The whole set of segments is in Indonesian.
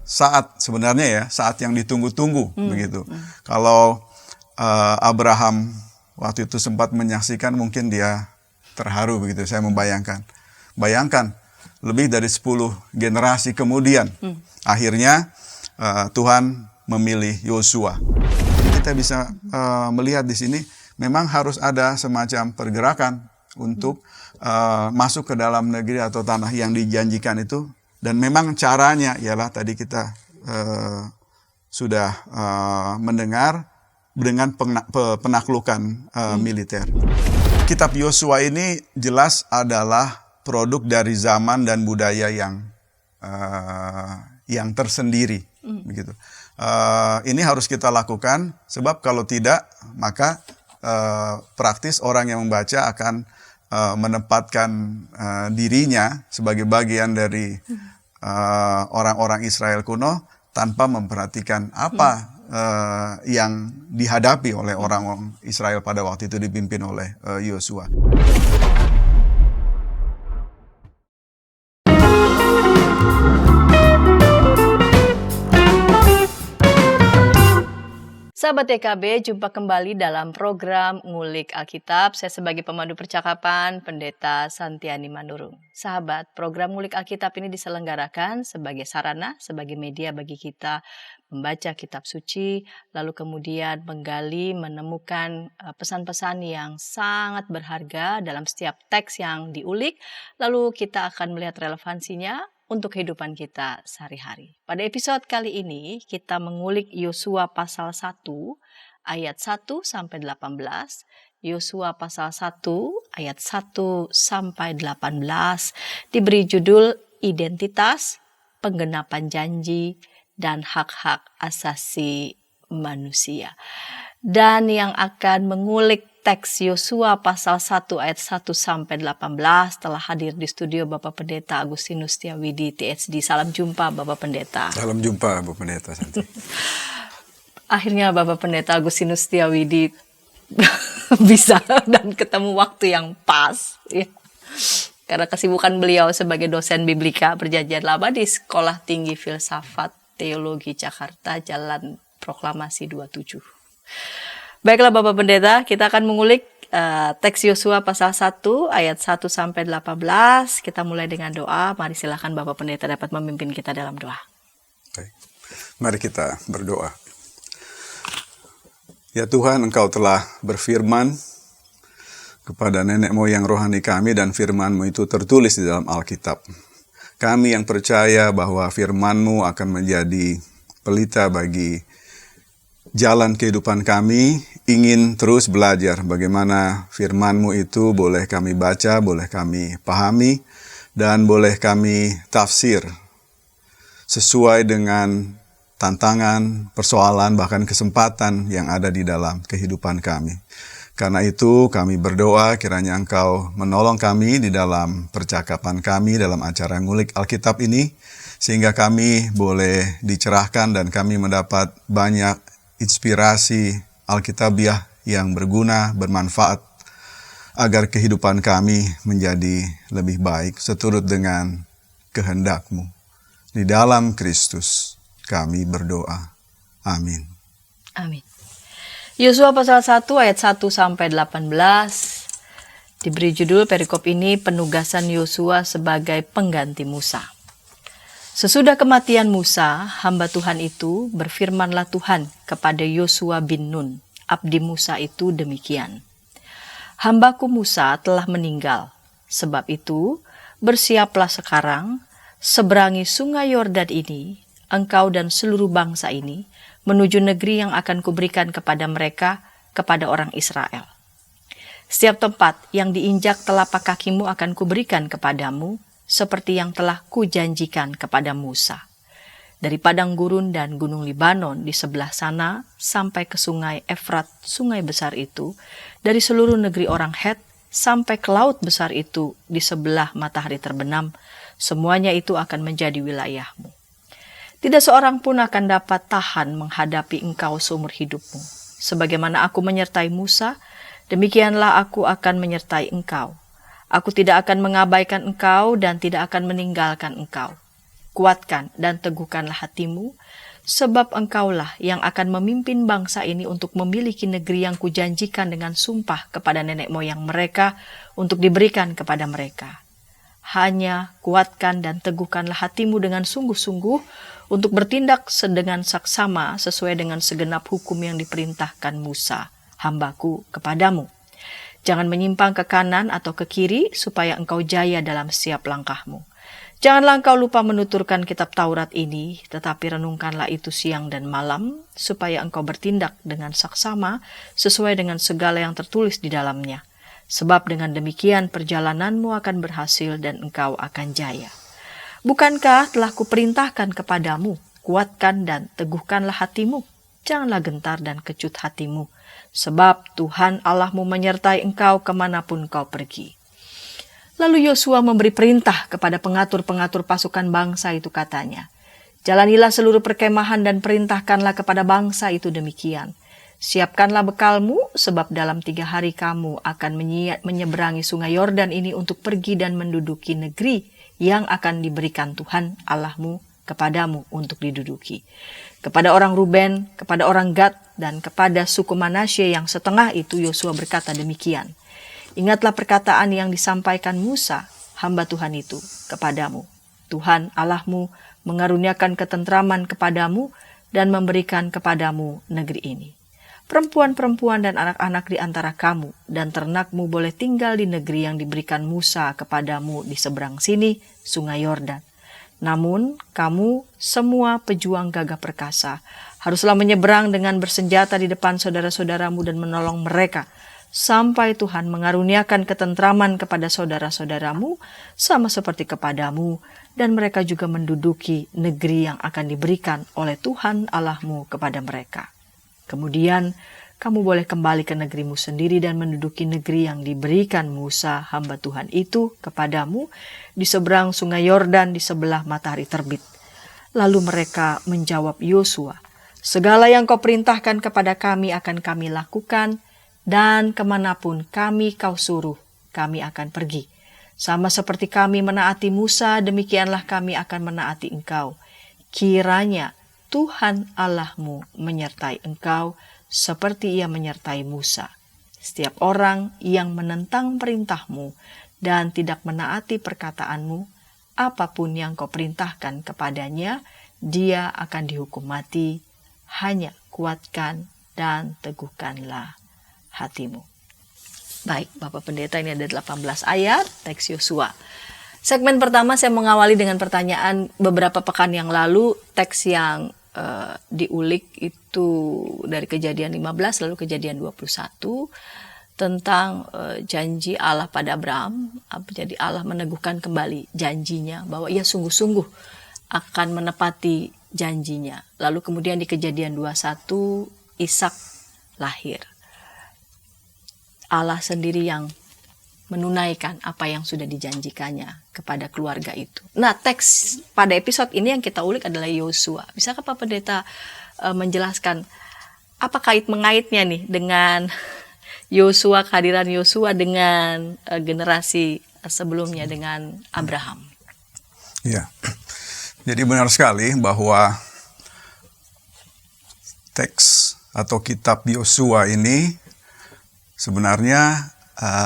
saat sebenarnya ya, saat yang ditunggu-tunggu begitu. Kalau Abraham waktu itu sempat menyaksikan, mungkin dia terharu begitu, saya membayangkan. Bayangkan, lebih dari 10 generasi kemudian, akhirnya Tuhan memilih Yosua. Jadi kita bisa melihat di sini, memang harus ada semacam pergerakan untuk masuk ke dalam negeri atau tanah yang dijanjikan itu. Dan memang caranya ialah tadi kita sudah mendengar dengan penaklukan militer. Kitab Yosua ini jelas adalah produk dari zaman dan budaya yang tersendiri, begitu. Ini harus kita lakukan, sebab kalau tidak, maka praktis orang yang membaca akan menempatkan dirinya sebagai bagian dari orang-orang Israel kuno tanpa memperhatikan apa yang dihadapi oleh orang-orang Israel pada waktu itu dipimpin oleh Yosua. Sahabat DKB, jumpa kembali dalam program Ngulik Alkitab. Saya sebagai pemandu percakapan, Pendeta Santiani Manurung. Sahabat, program Ngulik Alkitab ini diselenggarakan sebagai sarana, sebagai media bagi kita membaca kitab suci, lalu kemudian menggali, menemukan pesan-pesan yang sangat berharga dalam setiap teks yang diulik, lalu kita akan melihat relevansinya untuk kehidupan kita sehari-hari. Pada episode kali ini kita mengulik Yosua pasal 1 ayat 1 sampai 18. Yosua pasal 1 ayat 1 sampai 18 diberi judul Identitas, Penggenapan Janji, dan Hak-hak Asasi Manusia. Dan yang akan mengulik teks Yosua pasal 1 ayat 1 sampai 18 telah hadir di studio Bapak Pendeta Agustinus Setiawidi THD. Salam jumpa Bapak Pendeta. Salam jumpa Bu Pendeta Santi. Akhirnya Bapak Pendeta Agustinus Setiawidi bisa dan ketemu waktu yang pas ya. Karena kesibukan beliau sebagai dosen Biblika Perjanjian Lama di Sekolah Tinggi Filsafat Teologi Jakarta, Jalan Proklamasi 27. Baiklah Bapak Pendeta, kita akan mengulik teks Yosua pasal 1 ayat 1 sampai 18. Kita mulai dengan doa. Mari silakan Bapak Pendeta dapat memimpin kita dalam doa. Baik. Mari kita berdoa. Ya Tuhan, Engkau telah berfirman kepada nenek moyang rohani kami, dan firman-Mu itu tertulis di dalam Alkitab. Kami yang percaya bahwa firman-Mu akan menjadi pelita bagi jalan kehidupan kami, ingin terus belajar bagaimana firman-Mu itu boleh kami baca, boleh kami pahami, dan boleh kami tafsir sesuai dengan tantangan, persoalan, bahkan kesempatan yang ada di dalam kehidupan kami. Karena itu kami berdoa kiranya Engkau menolong kami di dalam percakapan kami dalam acara Ngulik Alkitab ini, sehingga kami boleh dicerahkan dan kami mendapat banyak inspirasi Alkitabiah yang berguna, bermanfaat, agar kehidupan kami menjadi lebih baik seturut dengan kehendak-Mu. Di dalam Kristus kami berdoa. Amin. Amin. Yosua pasal 1 ayat 1 sampai 18 diberi judul perikop ini penugasan Yosua sebagai pengganti Musa. Sesudah kematian Musa, hamba Tuhan itu, berfirmanlah Tuhan kepada Yosua bin Nun, abdi Musa itu demikian. Hambaku Musa telah meninggal, sebab itu bersiaplah sekarang, seberangi sungai Yordan ini, engkau dan seluruh bangsa ini, menuju negeri yang akan kuberikan kepada mereka, kepada orang Israel. Setiap tempat yang diinjak telapak kakimu akan kuberikan kepadamu, seperti yang telah kujanjikan kepada Musa. Dari padang gurun dan gunung Libanon di sebelah sana sampai ke sungai Efrat, sungai besar itu, dari seluruh negeri orang Het sampai ke laut besar itu di sebelah matahari terbenam, semuanya itu akan menjadi wilayahmu. Tidak seorang pun akan dapat tahan menghadapi engkau seumur hidupmu. Sebagaimana aku menyertai Musa, demikianlah aku akan menyertai engkau. Aku tidak akan mengabaikan engkau dan tidak akan meninggalkan engkau. kuatkan dan teguhkanlah hatimu, sebab engkaulah yang akan memimpin bangsa ini untuk memiliki negeri yang kujanjikan dengan sumpah kepada nenek moyang mereka untuk diberikan kepada mereka. Hanya kuatkan dan teguhkanlah hatimu dengan sungguh-sungguh untuk bertindak dengan saksama sesuai dengan segenap hukum yang diperintahkan Musa, hambaku, kepadamu. Jangan menyimpang ke kanan atau ke kiri supaya engkau jaya dalam setiap langkahmu. Janganlah engkau lupa menuturkan kitab Taurat ini, tetapi renungkanlah itu siang dan malam, supaya engkau bertindak dengan saksama sesuai dengan segala yang tertulis di dalamnya. Sebab dengan demikian perjalananmu akan berhasil dan engkau akan jaya. Bukankah telah kuperintahkan kepadamu, kuatkan dan teguhkanlah hatimu, janganlah gentar dan kecut hatimu, sebab Tuhan Allahmu menyertai engkau kemanapun kau pergi. Lalu Yosua memberi perintah kepada pengatur-pengatur pasukan bangsa itu, katanya, jalanilah seluruh perkemahan dan perintahkanlah kepada bangsa itu demikian. Siapkanlah bekalmu, sebab dalam 3 hari kamu akan menyeberangi sungai Yordan ini untuk pergi dan menduduki negeri yang akan diberikan Tuhan Allahmu kepadamu untuk diduduki. Kepada orang Ruben, kepada orang Gad, dan kepada suku Manasye yang setengah itu Yosua berkata demikian. Ingatlah perkataan yang disampaikan Musa, hamba Tuhan itu, kepadamu. Tuhan Allahmu mengaruniakan ketentraman kepadamu dan memberikan kepadamu negeri ini. Perempuan-perempuan dan anak-anak di antara kamu dan ternakmu boleh tinggal di negeri yang diberikan Musa kepadamu di seberang sini, sungai Yordan. Namun kamu semua pejuang gagah perkasa haruslah menyeberang dengan bersenjata di depan saudara-saudaramu dan menolong mereka, sampai Tuhan mengaruniakan ketentraman kepada saudara-saudaramu sama seperti kepadamu, dan mereka juga menduduki negeri yang akan diberikan oleh Tuhan Allahmu kepada mereka. Kemudian kamu boleh kembali ke negerimu sendiri dan menduduki negeri yang diberikan Musa hamba Tuhan itu kepadamu di seberang sungai Yordan di sebelah matahari terbit. Lalu mereka menjawab Yosua, segala yang kau perintahkan kepada kami akan kami lakukan, dan kemanapun kau suruh, kami akan pergi. Sama seperti kami menaati Musa, demikianlah kami akan menaati engkau. Kiranya Tuhan Allahmu menyertai engkau, seperti ia menyertai Musa. Setiap orang yang menentang perintahmu dan tidak menaati perkataanmu, apapun yang kau perintahkan kepadanya, dia akan dihukum mati. Hanya kuatkan dan teguhkanlah hatimu. Baik, Bapak Pendeta, ini ada 18 ayat teks Yosua. Segmen pertama saya mengawali dengan pertanyaan beberapa pekan yang lalu. Teks yang diulik itu dari Kejadian 15 lalu Kejadian 21 tentang janji Allah pada Abraham. Jadi Allah meneguhkan kembali janjinya bahwa ia sungguh-sungguh akan menepati janjinya. Lalu kemudian di Kejadian 21 Ishak lahir. Allah sendiri yang menunaikan apa yang sudah dijanjikannya kepada keluarga itu. Nah, teks pada episode ini yang kita ulik adalah Yosua. Bisakah Pak Pendeta menjelaskan apa mengaitnya nih dengan Yosua, kehadiran Yosua dengan generasi sebelumnya dengan Abraham? Ya, jadi benar sekali bahwa teks atau kitab Yosua ini sebenarnya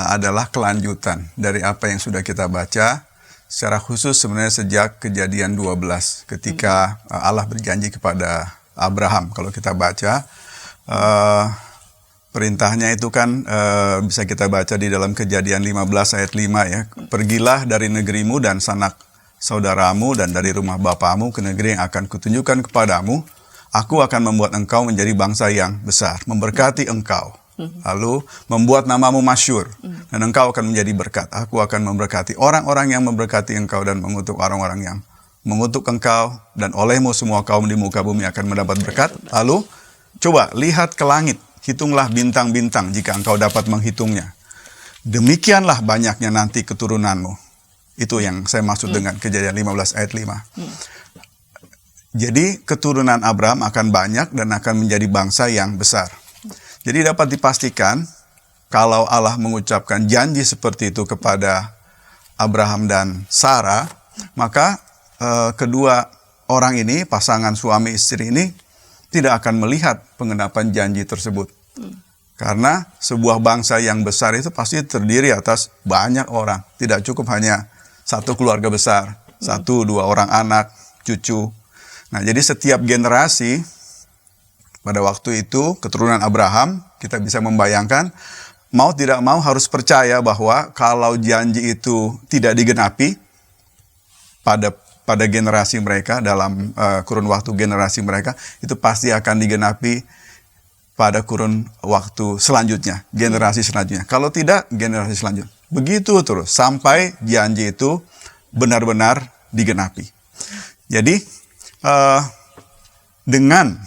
adalah kelanjutan dari apa yang sudah kita baca, secara khusus sebenarnya sejak Kejadian 12 ketika Allah berjanji kepada Abraham. Kalau kita baca perintahnya itu kan bisa kita baca di dalam Kejadian 15 ayat 5 ya. Pergilah dari negerimu dan sanak saudaramu dan dari rumah bapamu ke negeri yang akan kutunjukkan kepadamu. Aku akan membuat engkau menjadi bangsa yang besar, memberkati engkau. Lalu membuat namamu masyhur, dan engkau akan menjadi berkat. Aku akan memberkati orang-orang yang memberkati engkau dan mengutuk orang-orang yang mengutuk engkau, dan olehmu semua kaum di muka bumi akan mendapat berkat. Lalu coba lihat ke langit, hitunglah bintang-bintang jika engkau dapat menghitungnya. Demikianlah banyaknya nanti keturunanmu. Itu yang saya maksud dengan Kejadian 15 ayat 5. Jadi keturunan Abraham akan banyak dan akan menjadi bangsa yang besar. Jadi dapat dipastikan kalau Allah mengucapkan janji seperti itu kepada Abraham dan Sarah, maka kedua orang ini, pasangan suami istri ini, tidak akan melihat penggenapan janji tersebut. Karena sebuah bangsa yang besar itu pasti terdiri atas banyak orang. Tidak cukup hanya satu keluarga besar, 1-2 orang anak, cucu. Nah, jadi setiap generasi pada waktu itu keturunan Abraham, kita bisa membayangkan, mau tidak mau harus percaya bahwa kalau janji itu tidak digenapi pada generasi mereka, dalam kurun waktu generasi mereka, itu pasti akan digenapi pada kurun waktu selanjutnya, generasi selanjutnya. Kalau tidak, generasi selanjutnya. Begitu terus, sampai janji itu benar-benar digenapi. Jadi, dengan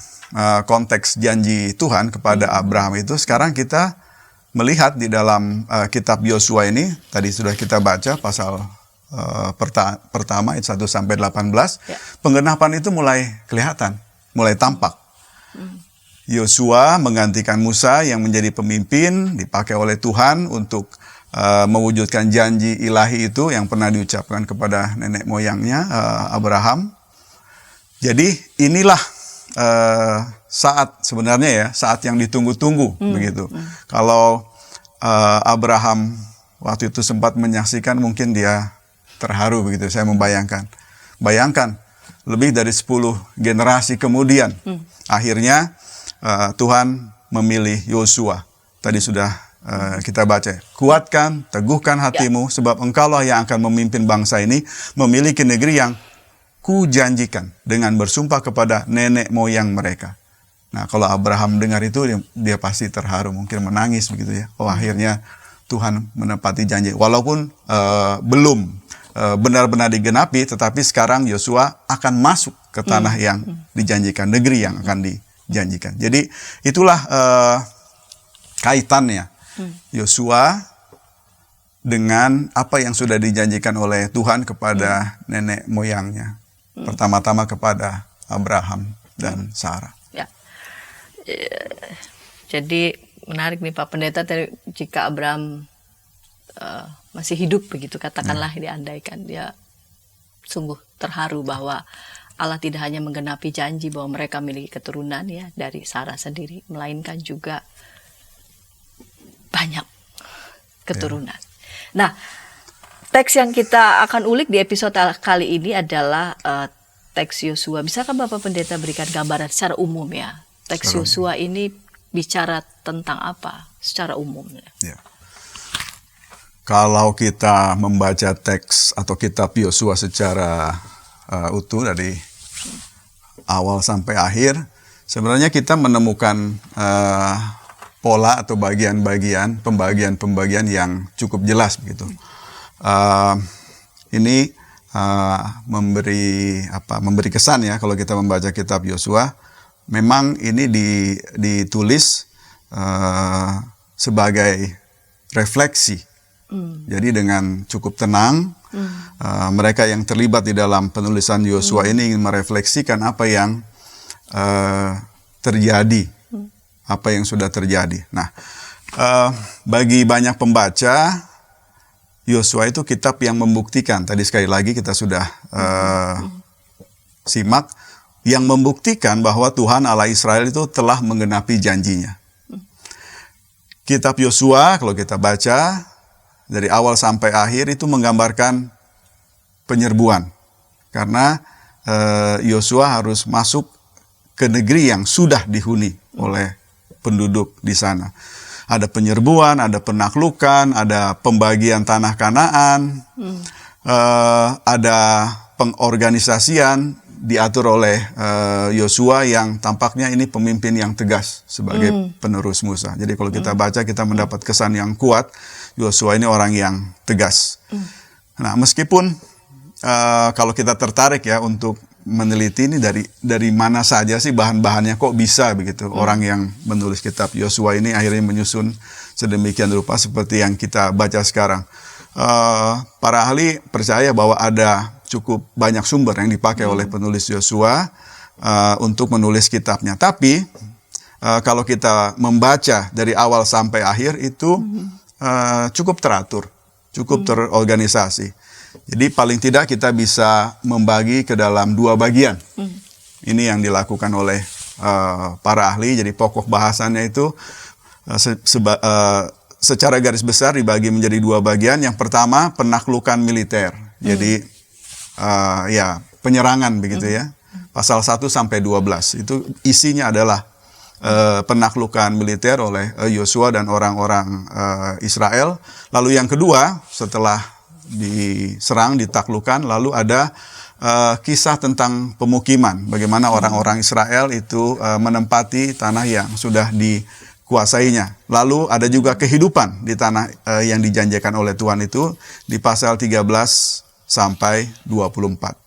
konteks janji Tuhan kepada Abraham itu, sekarang kita melihat di dalam kitab Yosua ini, tadi sudah kita baca pasal pertama ayat 1-18, penggenapan itu mulai kelihatan, mulai tampak. Yosua menggantikan Musa yang menjadi pemimpin, dipakai oleh Tuhan untuk mewujudkan janji ilahi itu yang pernah diucapkan kepada nenek moyangnya, Abraham. Jadi inilah saat sebenarnya ya, saat yang ditunggu-tunggu begitu. Kalau Abraham waktu itu sempat menyaksikan, mungkin dia terharu begitu, saya membayangkan. Bayangkan, lebih dari 10 generasi kemudian, akhirnya Tuhan memilih Yosua. Tadi sudah kita baca, kuatkan, teguhkan hatimu, sebab engkaulah yang akan memimpin bangsa ini, memiliki negeri yang kujanjikan dengan bersumpah kepada nenek moyang mereka. Nah, kalau Abraham dengar itu, dia pasti terharu, mungkin menangis begitu ya. Oh, akhirnya Tuhan menepati janji. Walaupun belum benar-benar digenapi, tetapi sekarang Yosua akan masuk ke tanah yang dijanjikan, negeri yang akan dijanjikan. Jadi itulah kaitannya Yosua dengan apa yang sudah dijanjikan oleh Tuhan kepada nenek moyangnya. Pertama-tama kepada Abraham dan Sarah. Ya. Jadi menarik nih Pak Pendeta, jika Abraham masih hidup begitu, katakanlah diandaikan, dia sungguh terharu bahwa Allah tidak hanya menggenapi janji bahwa mereka memiliki keturunan ya dari Sarah sendiri, melainkan juga banyak keturunan. Nah, teks yang kita akan ulik di episode kali ini adalah teks Yosua. Bisakah Bapak Pendeta berikan gambaran secara umum ya? Teks Yosua ini bicara tentang apa secara umum? Ya. Kalau kita membaca teks atau kitab Yosua secara utuh dari awal sampai akhir, sebenarnya kita menemukan pola atau pembagian yang cukup jelas begitu. Ini memberi kesan ya kalau kita membaca kitab Yosua. Memang ini ditulis sebagai refleksi. Jadi dengan cukup tenang, mereka yang terlibat di dalam penulisan Yosua ini ingin merefleksikan apa yang terjadi, apa yang sudah terjadi. Nah, bagi banyak pembaca, Yosua itu kitab yang membuktikan, tadi sekali lagi kita sudah simak, yang membuktikan bahwa Tuhan Allah Israel itu telah menggenapi janjinya. Kitab Yosua, kalau kita baca, dari awal sampai akhir itu menggambarkan penyerbuan. Karena Yosua harus masuk ke negeri yang sudah dihuni oleh penduduk di sana. Ada penyerbuan, ada penaklukan, ada pembagian tanah Kanaan, ada pengorganisasian diatur oleh Yosua yang tampaknya ini pemimpin yang tegas sebagai penerus Musa. Jadi kalau kita baca, kita mendapat kesan yang kuat, Yosua ini orang yang tegas. Nah, meskipun kalau kita tertarik ya untuk meneliti ini dari mana saja sih bahan-bahannya kok bisa begitu orang yang menulis kitab Yosua ini akhirnya menyusun sedemikian rupa seperti yang kita baca sekarang. Para ahli percaya bahwa ada cukup banyak sumber yang dipakai oleh penulis Yosua untuk menulis kitabnya. Tapi kalau kita membaca dari awal sampai akhir itu cukup teratur, cukup terorganisasi. Jadi paling tidak kita bisa membagi ke dalam 2 bagian. Ini yang dilakukan oleh para ahli. Jadi pokok bahasannya itu secara garis besar dibagi menjadi 2 bagian. Yang pertama penaklukan militer. Jadi ya penyerangan begitu ya. Pasal 1 sampai 12 itu isinya adalah penaklukan militer oleh Yosua dan orang-orang Israel. Lalu yang kedua, setelah diserang, ditaklukkan, lalu ada kisah tentang pemukiman. Bagaimana orang-orang Israel itu menempati tanah yang sudah dikuasainya. Lalu ada juga kehidupan di tanah yang dijanjikan oleh Tuhan itu di pasal 13 sampai 24.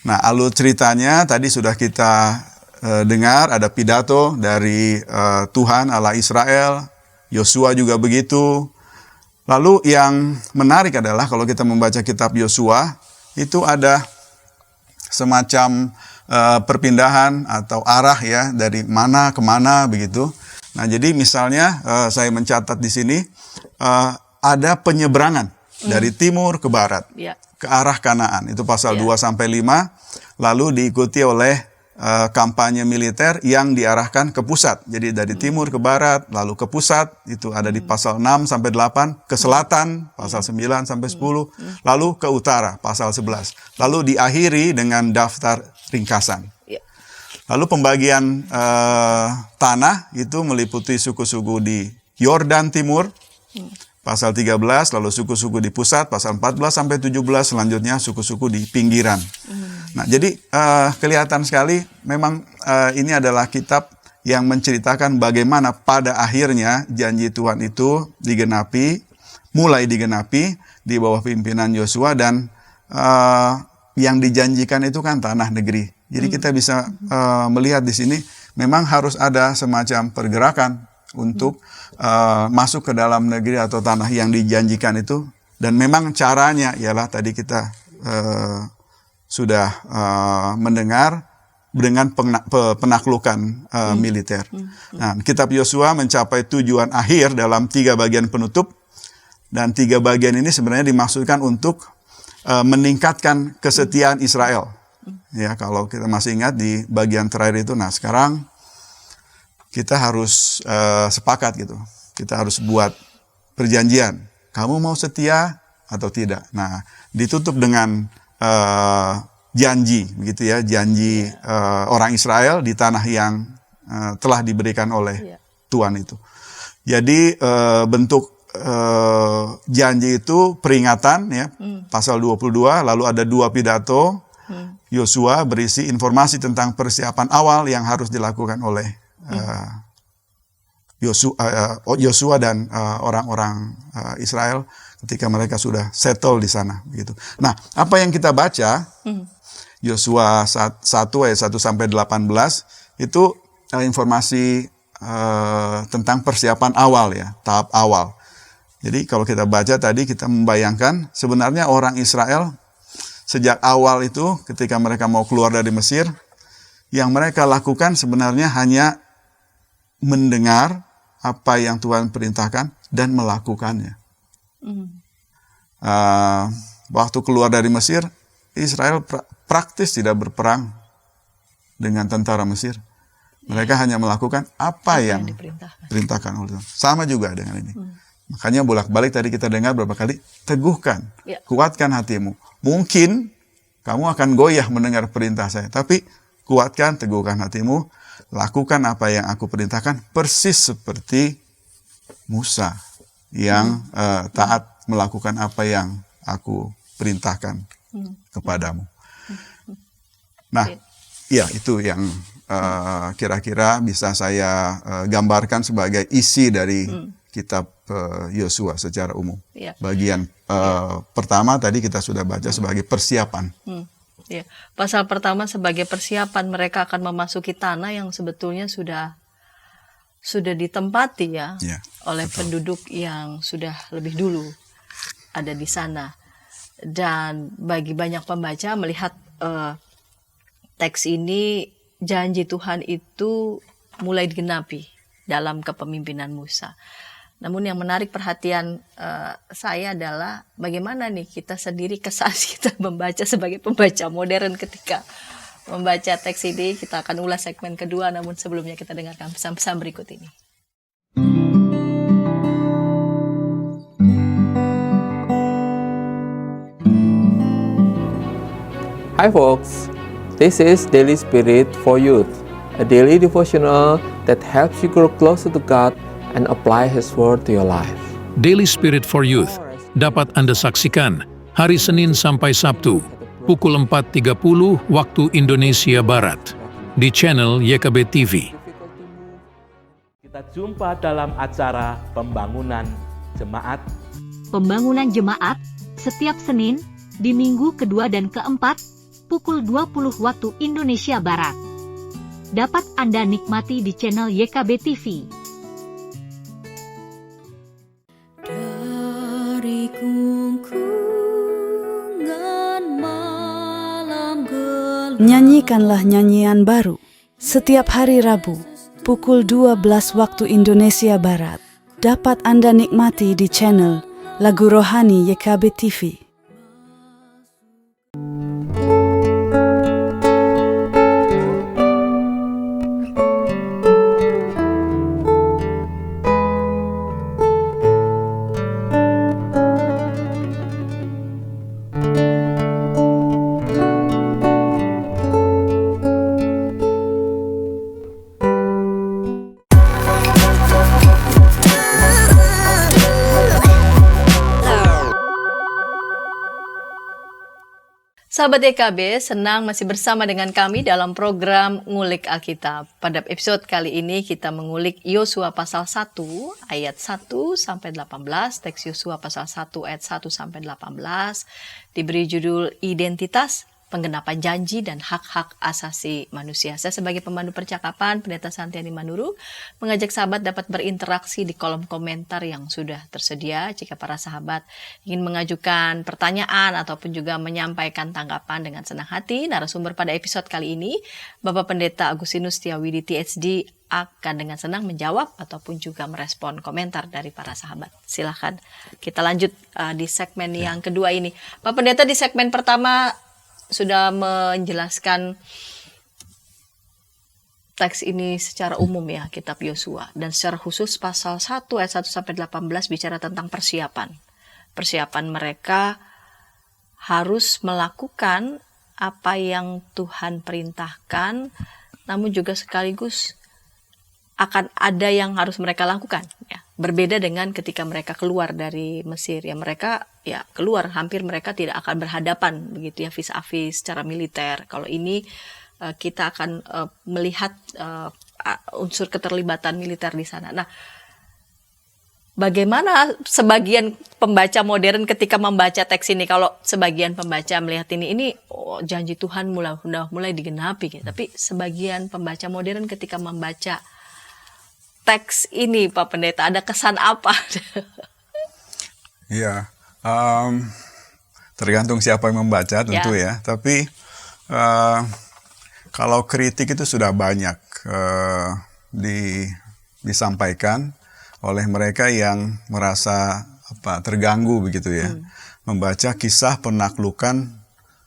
Nah, alur ceritanya tadi sudah kita dengar, ada pidato dari Tuhan Allah Israel, Yosua juga begitu. Lalu yang menarik adalah kalau kita membaca kitab Yosua, itu ada semacam perpindahan atau arah ya, dari mana ke mana begitu. Nah, jadi misalnya saya mencatat di sini ada penyeberangan dari timur ke barat, ke arah Kanaan. Itu pasal 2 sampai 5, lalu diikuti oleh kampanye militer yang diarahkan ke pusat. Jadi dari timur ke barat, lalu ke pusat, itu ada di pasal 6 sampai 8, ke selatan, pasal 9 sampai 10, lalu ke utara, pasal 11. Lalu diakhiri dengan daftar ringkasan. Lalu pembagian tanah itu meliputi suku-suku di Yordan Timur, pasal 13, lalu suku-suku di pusat, pasal 14 sampai 17, selanjutnya suku-suku di pinggiran. Nah, jadi kelihatan sekali memang ini adalah kitab yang menceritakan bagaimana pada akhirnya janji Tuhan itu mulai digenapi di bawah pimpinan Yosua, dan yang dijanjikan itu kan tanah negeri. Jadi kita bisa melihat di sini memang harus ada semacam pergerakan untuk masuk ke dalam negeri atau tanah yang dijanjikan itu, dan memang caranya ialah tadi kita sudah mendengar dengan penaklukan militer. Nah, kitab Yosua mencapai tujuan akhir dalam 3 bagian penutup, dan 3 bagian ini sebenarnya dimaksudkan untuk meningkatkan kesetiaan Israel. Ya, kalau kita masih ingat di bagian terakhir itu, nah sekarang kita harus sepakat gitu. Kita harus buat perjanjian. Kamu mau setia atau tidak? Nah, ditutup dengan janji, begitu ya, janji orang Israel di tanah yang telah diberikan oleh Tuhan itu. Jadi bentuk janji itu peringatan ya, pasal 22, lalu ada 2 pidato Yosua berisi informasi tentang persiapan awal yang harus dilakukan oleh Yosua dan orang-orang Israel ketika mereka sudah settle di sana begitu. Nah, apa yang kita baca Yosua 1 ayat 1 sampai 18 itu informasi tentang persiapan awal ya, tahap awal. Jadi kalau kita baca tadi, kita membayangkan sebenarnya orang Israel sejak awal itu ketika mereka mau keluar dari Mesir, yang mereka lakukan sebenarnya hanya mendengar apa yang Tuhan perintahkan dan melakukannya. Waktu keluar dari Mesir, Israel praktis tidak berperang dengan tentara Mesir. Mereka hanya melakukan apa yang diperintahkan oleh Tuhan. Sama juga dengan ini. Makanya bolak-balik tadi kita dengar berapa kali, teguhkan, kuatkan hatimu. Mungkin kamu akan goyah mendengar perintah saya, tapi kuatkan, teguhkan hatimu, lakukan apa yang aku perintahkan, persis seperti Musa yang taat melakukan apa yang aku perintahkan kepadamu. Nah, ya itu yang kira-kira bisa saya gambarkan sebagai isi dari kitab Yosua secara umum. Bagian pertama tadi kita sudah baca sebagai persiapan. Pasal pertama sebagai persiapan mereka akan memasuki tanah yang sebetulnya sudah ditempati oleh penduduk yang sudah lebih dulu ada di sana. Dan bagi banyak pembaca melihat teks ini, janji Tuhan itu mulai digenapi dalam kepemimpinan Musa. Namun yang menarik perhatian saya adalah bagaimana nih kita sendiri kesan kita membaca sebagai pembaca modern ketika membaca teks ini. Kita akan ulas segmen kedua, namun sebelumnya kita dengarkan pesan-pesan berikut ini. Hi folks, this is Daily Spirit for Youth, a daily devotional that helps you grow closer to God and apply His Word to your life. Daily Spirit for Youth dapat Anda saksikan hari Senin sampai Sabtu pukul 4.30 waktu Indonesia Barat di channel YKB TV. Kita jumpa dalam acara Pembangunan Jemaat. Pembangunan Jemaat setiap Senin di minggu kedua dan keempat pukul 20 waktu Indonesia Barat. Dapat Anda nikmati di channel YKB TV. Nyanyikanlah nyanyian baru setiap hari Rabu pukul 12 waktu Indonesia Barat. Dapat Anda nikmati di channel Lagu Rohani YKB TV. Sahabat YKB, senang masih bersama dengan kami dalam program Ngulik Alkitab. Pada episode kali ini kita mengulik Yosua pasal 1 ayat 1 sampai 18, teks Yosua pasal 1 ayat 1 sampai 18, diberi judul Identitas, Penggenapan Janji dan Hak-Hak Asasi Manusia. Saya sebagai pemandu percakapan, Pendeta Santiani Manuru, mengajak sahabat dapat berinteraksi di kolom komentar yang sudah tersedia. Jika para sahabat ingin mengajukan pertanyaan ataupun juga menyampaikan tanggapan dengan senang hati, narasumber pada episode kali ini, Bapak Pendeta Agustinus Setiawidi THD, akan dengan senang menjawab ataupun juga merespon komentar dari para sahabat. Silakan kita lanjut di segmen yang kedua ini. Pak Pendeta, di segmen pertama sudah menjelaskan teks ini secara umum ya, kitab Yosua, dan secara khusus pasal 1 ayat 1 sampai 18 bicara tentang persiapan. Persiapan mereka harus melakukan apa yang Tuhan perintahkan, namun juga sekaligus akan ada yang harus mereka lakukan ya. Berbeda dengan ketika mereka keluar dari Mesir ya, mereka ya keluar, hampir mereka tidak akan berhadapan begitu ya vis-a-vis secara militer. Kalau ini kita akan melihat unsur keterlibatan militer di sana. Nah, bagaimana sebagian pembaca modern ketika membaca teks ini? Kalau sebagian pembaca melihat ini janji Tuhan mulai digenapi gitu. Tapi sebagian pembaca modern ketika membaca teks ini, Pak Pendeta, ada kesan apa? Ya, tergantung siapa yang membaca tentu ya. Tapi kalau kritik itu sudah banyak disampaikan oleh mereka yang merasa terganggu begitu ya. Membaca kisah penaklukan,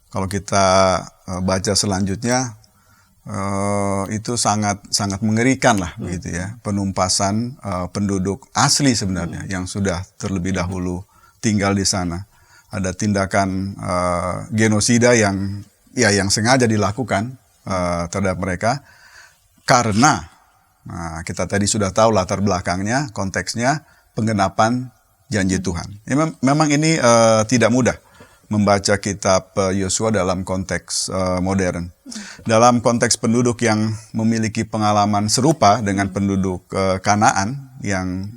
kalau kita baca selanjutnya, itu sangat mengerikan lah begitu ya, penumpasan penduduk asli sebenarnya yang sudah terlebih dahulu tinggal di sana. Ada tindakan genosida yang sengaja dilakukan terhadap mereka karena kita tadi sudah tahu latar belakangnya, konteksnya penggenapan janji Tuhan. Memang ini tidak mudah membaca kitab Yosua dalam konteks modern. Dalam konteks penduduk yang memiliki pengalaman serupa dengan penduduk Kanaan yang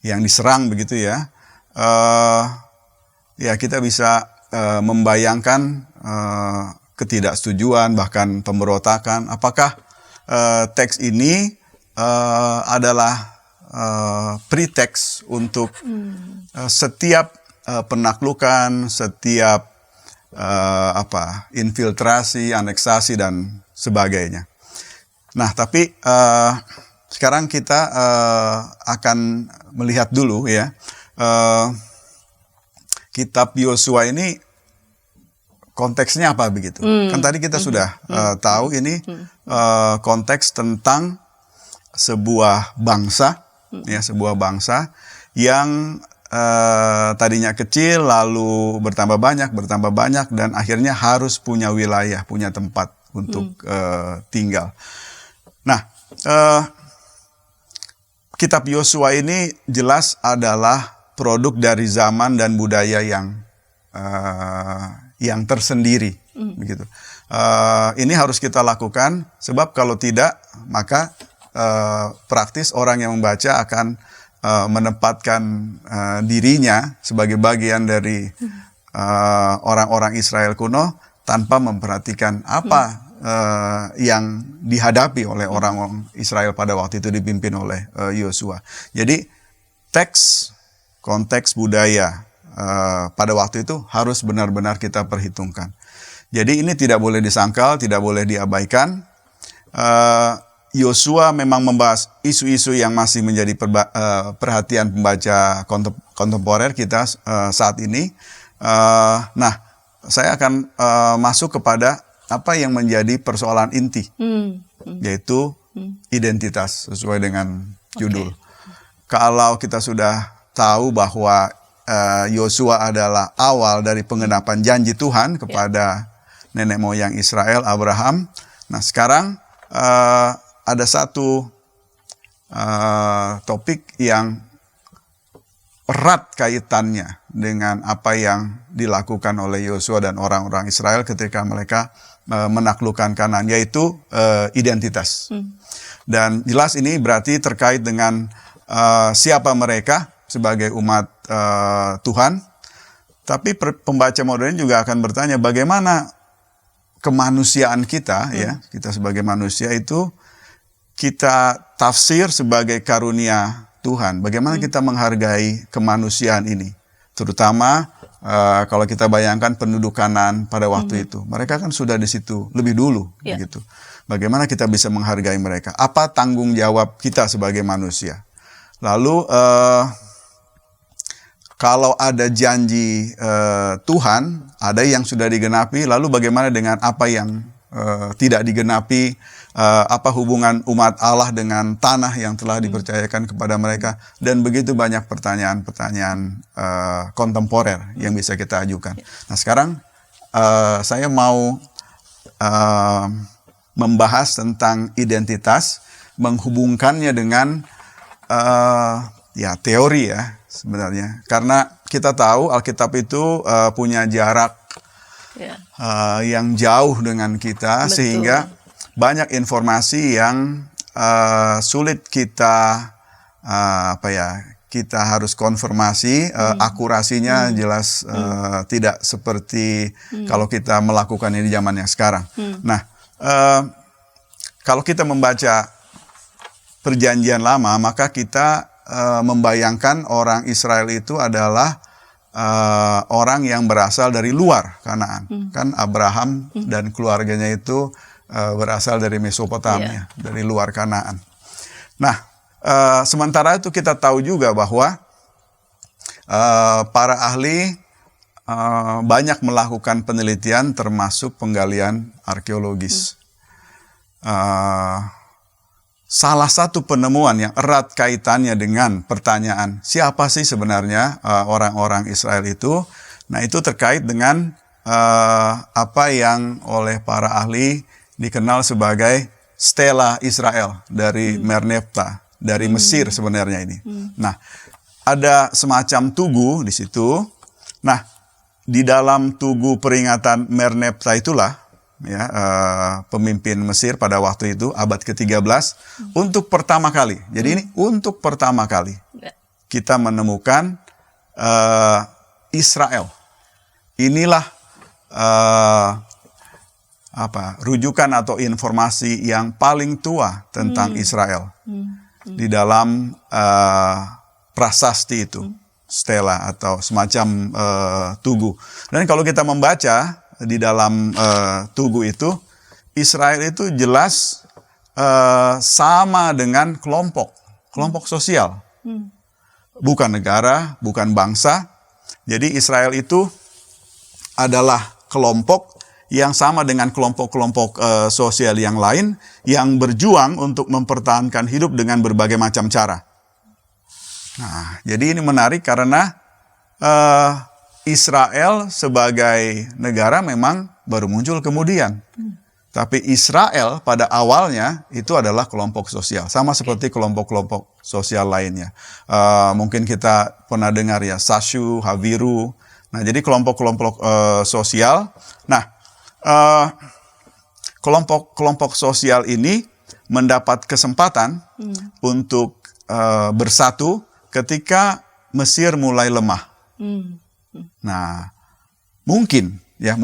yang diserang begitu ya. Ya kita bisa membayangkan ketidaksetujuan bahkan pemberontakan. Apakah teks ini adalah pretext untuk setiap penaklukan, setiap infiltrasi, aneksasi dan sebagainya. Nah, tapi sekarang kita akan melihat dulu ya, kitab Yosua ini konteksnya apa begitu. Kan tadi kita sudah tahu ini konteks tentang sebuah bangsa, ya, sebuah bangsa yang tadinya kecil lalu bertambah banyak dan akhirnya harus punya wilayah, punya tempat untuk tinggal. Nah, kitab Yosua ini jelas adalah produk dari zaman dan budaya yang tersendiri, begitu. Ini harus kita lakukan, sebab kalau tidak, maka praktis orang yang membaca akan menempatkan dirinya sebagai bagian dari orang-orang Israel kuno tanpa memperhatikan apa yang dihadapi oleh orang-orang Israel pada waktu itu dipimpin oleh Yosua. Jadi konteks budaya pada waktu itu harus benar-benar kita perhitungkan. Jadi ini tidak boleh disangkal, tidak boleh diabaikan. Yosua memang membahas isu-isu yang masih menjadi perhatian pembaca kontemporer kita saat ini. Nah, saya akan masuk kepada apa yang menjadi persoalan inti, yaitu identitas sesuai dengan judul. Kalau kita sudah tahu bahwa Yosua adalah awal dari pengenapan janji Tuhan kepada nenek moyang Israel, Abraham. Nah, sekarang ada satu topik yang erat kaitannya dengan apa yang dilakukan oleh Yosua dan orang-orang Israel ketika mereka menaklukkan Kanaan, yaitu identitas. Dan jelas ini berarti terkait dengan siapa mereka sebagai umat Tuhan. Tapi pembaca modern juga akan bertanya, bagaimana kemanusiaan kita, ya, kita sebagai manusia itu kita tafsir sebagai karunia Tuhan. Bagaimana kita menghargai kemanusiaan ini, terutama kalau kita bayangkan penduduk Kanaan pada waktu itu, mereka kan sudah di situ lebih dulu, begitu. Bagaimana kita bisa menghargai mereka? Apa tanggung jawab kita sebagai manusia? Lalu kalau ada janji Tuhan, ada yang sudah digenapi, lalu bagaimana dengan apa yang tidak digenapi? Apa hubungan umat Allah dengan tanah yang telah dipercayakan kepada mereka? Dan begitu banyak pertanyaan-pertanyaan kontemporer yang bisa kita ajukan. Nah, sekarang saya mau membahas tentang identitas, menghubungkannya dengan teori ya sebenarnya. Karena kita tahu Alkitab itu punya jarak yang jauh dengan kita. Betul. Sehingga banyak informasi yang sulit kita kita harus konfirmasi, akurasinya jelas tidak seperti kalau kita melakukannya di zaman yang sekarang. Nah, kalau kita membaca Perjanjian Lama, maka kita membayangkan orang Israel itu adalah orang yang berasal dari luar Kanaan. Kan Abraham dan keluarganya itu berasal dari Mesopotamia, dari luar Kanaan. Nah, sementara itu kita tahu juga bahwa para ahli banyak melakukan penelitian termasuk penggalian arkeologis. Salah satu penemuan yang erat kaitannya dengan pertanyaan siapa sih sebenarnya orang-orang Israel itu, nah itu terkait dengan apa yang oleh para ahli dikenal sebagai stela Israel dari Merneptah, dari Mesir sebenarnya ini. Nah, ada semacam tugu di situ. Nah, di dalam tugu peringatan Merneptah itulah, ya, pemimpin Mesir pada waktu itu abad ke-13 untuk pertama kali. Jadi ini untuk pertama kali kita menemukan Israel. Inilah rujukan atau informasi yang paling tua tentang Israel di dalam prasasti itu, stela atau semacam tugu. Dan kalau kita membaca di dalam tugu itu, Israel itu jelas sama dengan kelompok sosial. Bukan negara, bukan bangsa. Jadi Israel itu adalah kelompok yang sama dengan kelompok-kelompok sosial yang lain yang berjuang untuk mempertahankan hidup dengan berbagai macam cara. Nah, jadi ini menarik karena Israel sebagai negara memang baru muncul kemudian. Tapi Israel pada awalnya itu adalah kelompok sosial, sama seperti kelompok-kelompok sosial lainnya. Mungkin kita pernah dengar ya, Sashu, Haviru. Nah, jadi kelompok-kelompok sosial. Nah, kelompok sosial ini mendapat kesempatan untuk bersatu ketika Mesir mulai lemah. Nah, mungkin ya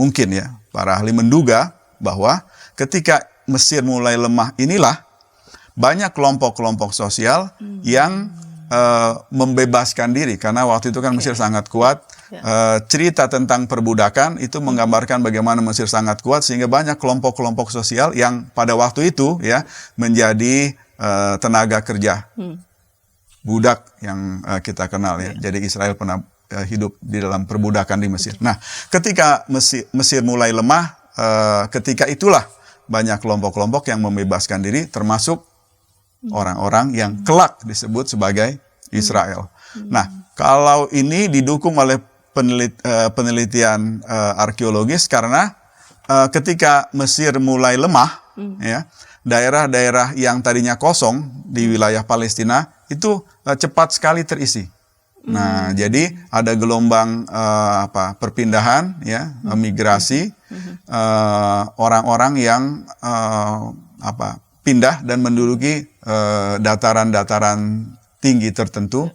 para ahli menduga bahwa ketika Mesir mulai lemah inilah banyak kelompok-kelompok sosial yang membebaskan diri, karena waktu itu kan Mesir sangat kuat. Cerita tentang perbudakan itu menggambarkan bagaimana Mesir sangat kuat, sehingga banyak kelompok-kelompok sosial yang pada waktu itu ya menjadi tenaga kerja budak yang kita kenal ya. Jadi Israel pernah hidup di dalam perbudakan di Mesir. Nah, ketika Mesir mulai lemah, ketika itulah banyak kelompok-kelompok yang membebaskan diri, termasuk orang-orang yang kelak disebut sebagai Israel. Nah, kalau ini didukung oleh penelitian arkeologis, karena ketika Mesir mulai lemah, ya, daerah-daerah yang tadinya kosong di wilayah Palestina itu cepat sekali terisi. Nah, jadi ada gelombang perpindahan, ya, migrasi, orang-orang yang pindah dan menduduki dataran-dataran tinggi tertentu,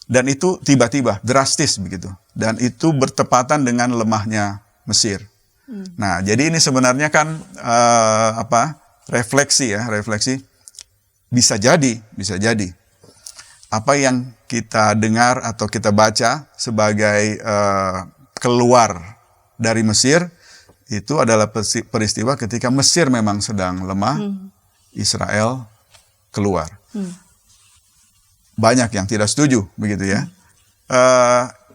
dan itu tiba-tiba drastis begitu, dan itu bertepatan dengan lemahnya Mesir. Nah, jadi ini sebenarnya kan refleksi bisa jadi apa yang kita dengar atau kita baca sebagai keluar dari Mesir itu adalah peristiwa ketika Mesir memang sedang lemah, Israel keluar. Banyak yang tidak setuju begitu ya.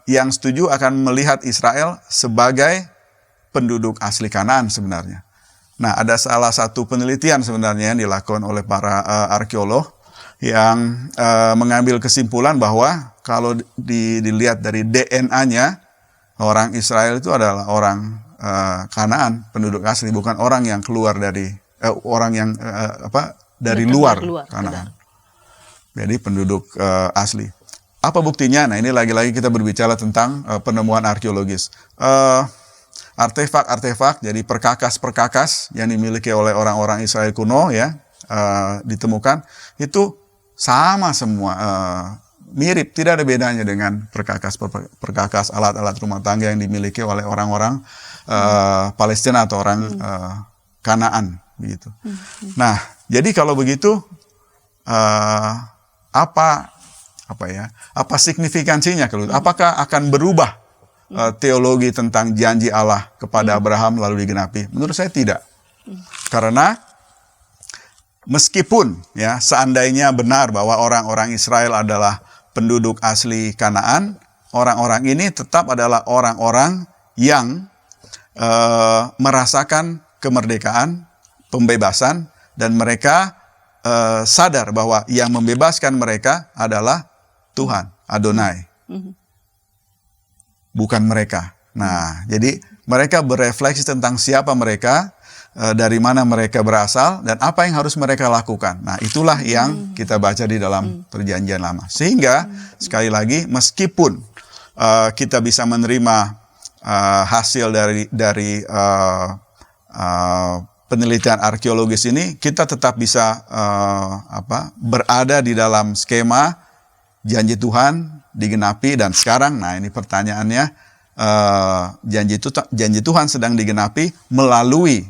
Yang setuju akan melihat Israel sebagai penduduk asli Kanaan sebenarnya. Nah, ada salah satu penelitian sebenarnya yang dilakukan oleh para arkeolog yang mengambil kesimpulan bahwa kalau dilihat dari DNA-nya, orang Israel itu adalah orang Kanaan, penduduk asli, bukan orang yang keluar dari orang yang dari luar Kanaan. Jadi penduduk asli. Apa buktinya? Nah, ini lagi-lagi kita berbicara tentang penemuan arkeologis. Artefak-artefak, jadi perkakas-perkakas yang dimiliki oleh orang-orang Israel kuno ya, ditemukan itu sama semua, mirip, tidak ada bedanya dengan perkakas alat-alat rumah tangga yang dimiliki oleh orang-orang Palestina atau orang Kanaan begitu. Nah, jadi kalau begitu apa signifikansinya kalau itu? Apakah akan berubah teologi tentang janji Allah kepada Abraham lalu digenapi? Menurut saya tidak. Karena meskipun ya seandainya benar bahwa orang-orang Israel adalah penduduk asli Kanaan, orang-orang ini tetap adalah orang-orang yang merasakan kemerdekaan, pembebasan, dan mereka sadar bahwa yang membebaskan mereka adalah Tuhan, Adonai. Bukan mereka. Nah, jadi mereka berefleksi tentang siapa mereka, dari mana mereka berasal, dan apa yang harus mereka lakukan. Nah, itulah yang kita baca di dalam Perjanjian Lama. Sehingga, sekali lagi, meskipun kita bisa menerima hasil dari penelitian arkeologis ini, kita tetap bisa berada di dalam skema janji Tuhan digenapi, dan sekarang, nah ini pertanyaannya, janji Tuhan sedang digenapi melalui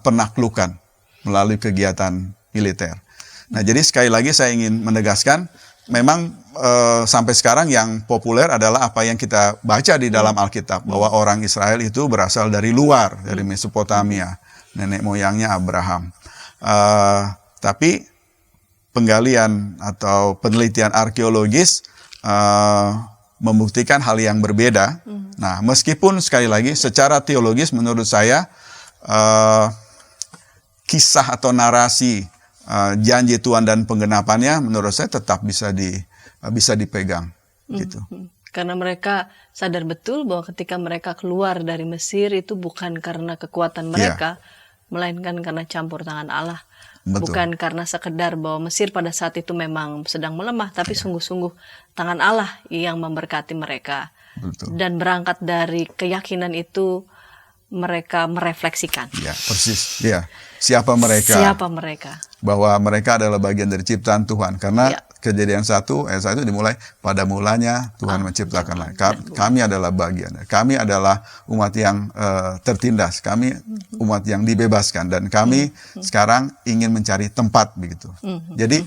penaklukan, melalui kegiatan militer. Nah, jadi sekali lagi saya ingin menegaskan, memang sampai sekarang yang populer adalah apa yang kita baca di dalam Alkitab, bahwa orang Israel itu berasal dari luar, dari Mesopotamia. nenek moyangnya Abraham. Tapi penggalian atau penelitian arkeologis membuktikan hal yang berbeda. Nah, meskipun sekali lagi secara teologis menurut saya kisah atau narasi janji Tuhan dan penggenapannya menurut saya tetap bisa dipegang gitu. Karena mereka sadar betul bahwa ketika mereka keluar dari Mesir itu bukan karena kekuatan mereka, melainkan karena campur tangan Allah. Betul. Bukan karena sekedar bahwa Mesir pada saat itu memang sedang melemah, tapi sungguh-sungguh tangan Allah yang memberkati mereka. Betul. Dan berangkat dari keyakinan itu mereka merefleksikan. Ya, persis. Ya. Siapa mereka? Siapa mereka? Bahwa mereka adalah bagian dari ciptaan Tuhan. Karena Kejadian 1 ayat 1 dimulai, pada mulanya Tuhan menciptakan langit. Kami adalah bagian. Kami adalah umat yang tertindas. Kami umat yang dibebaskan. Dan kami sekarang ingin mencari tempat begitu. Jadi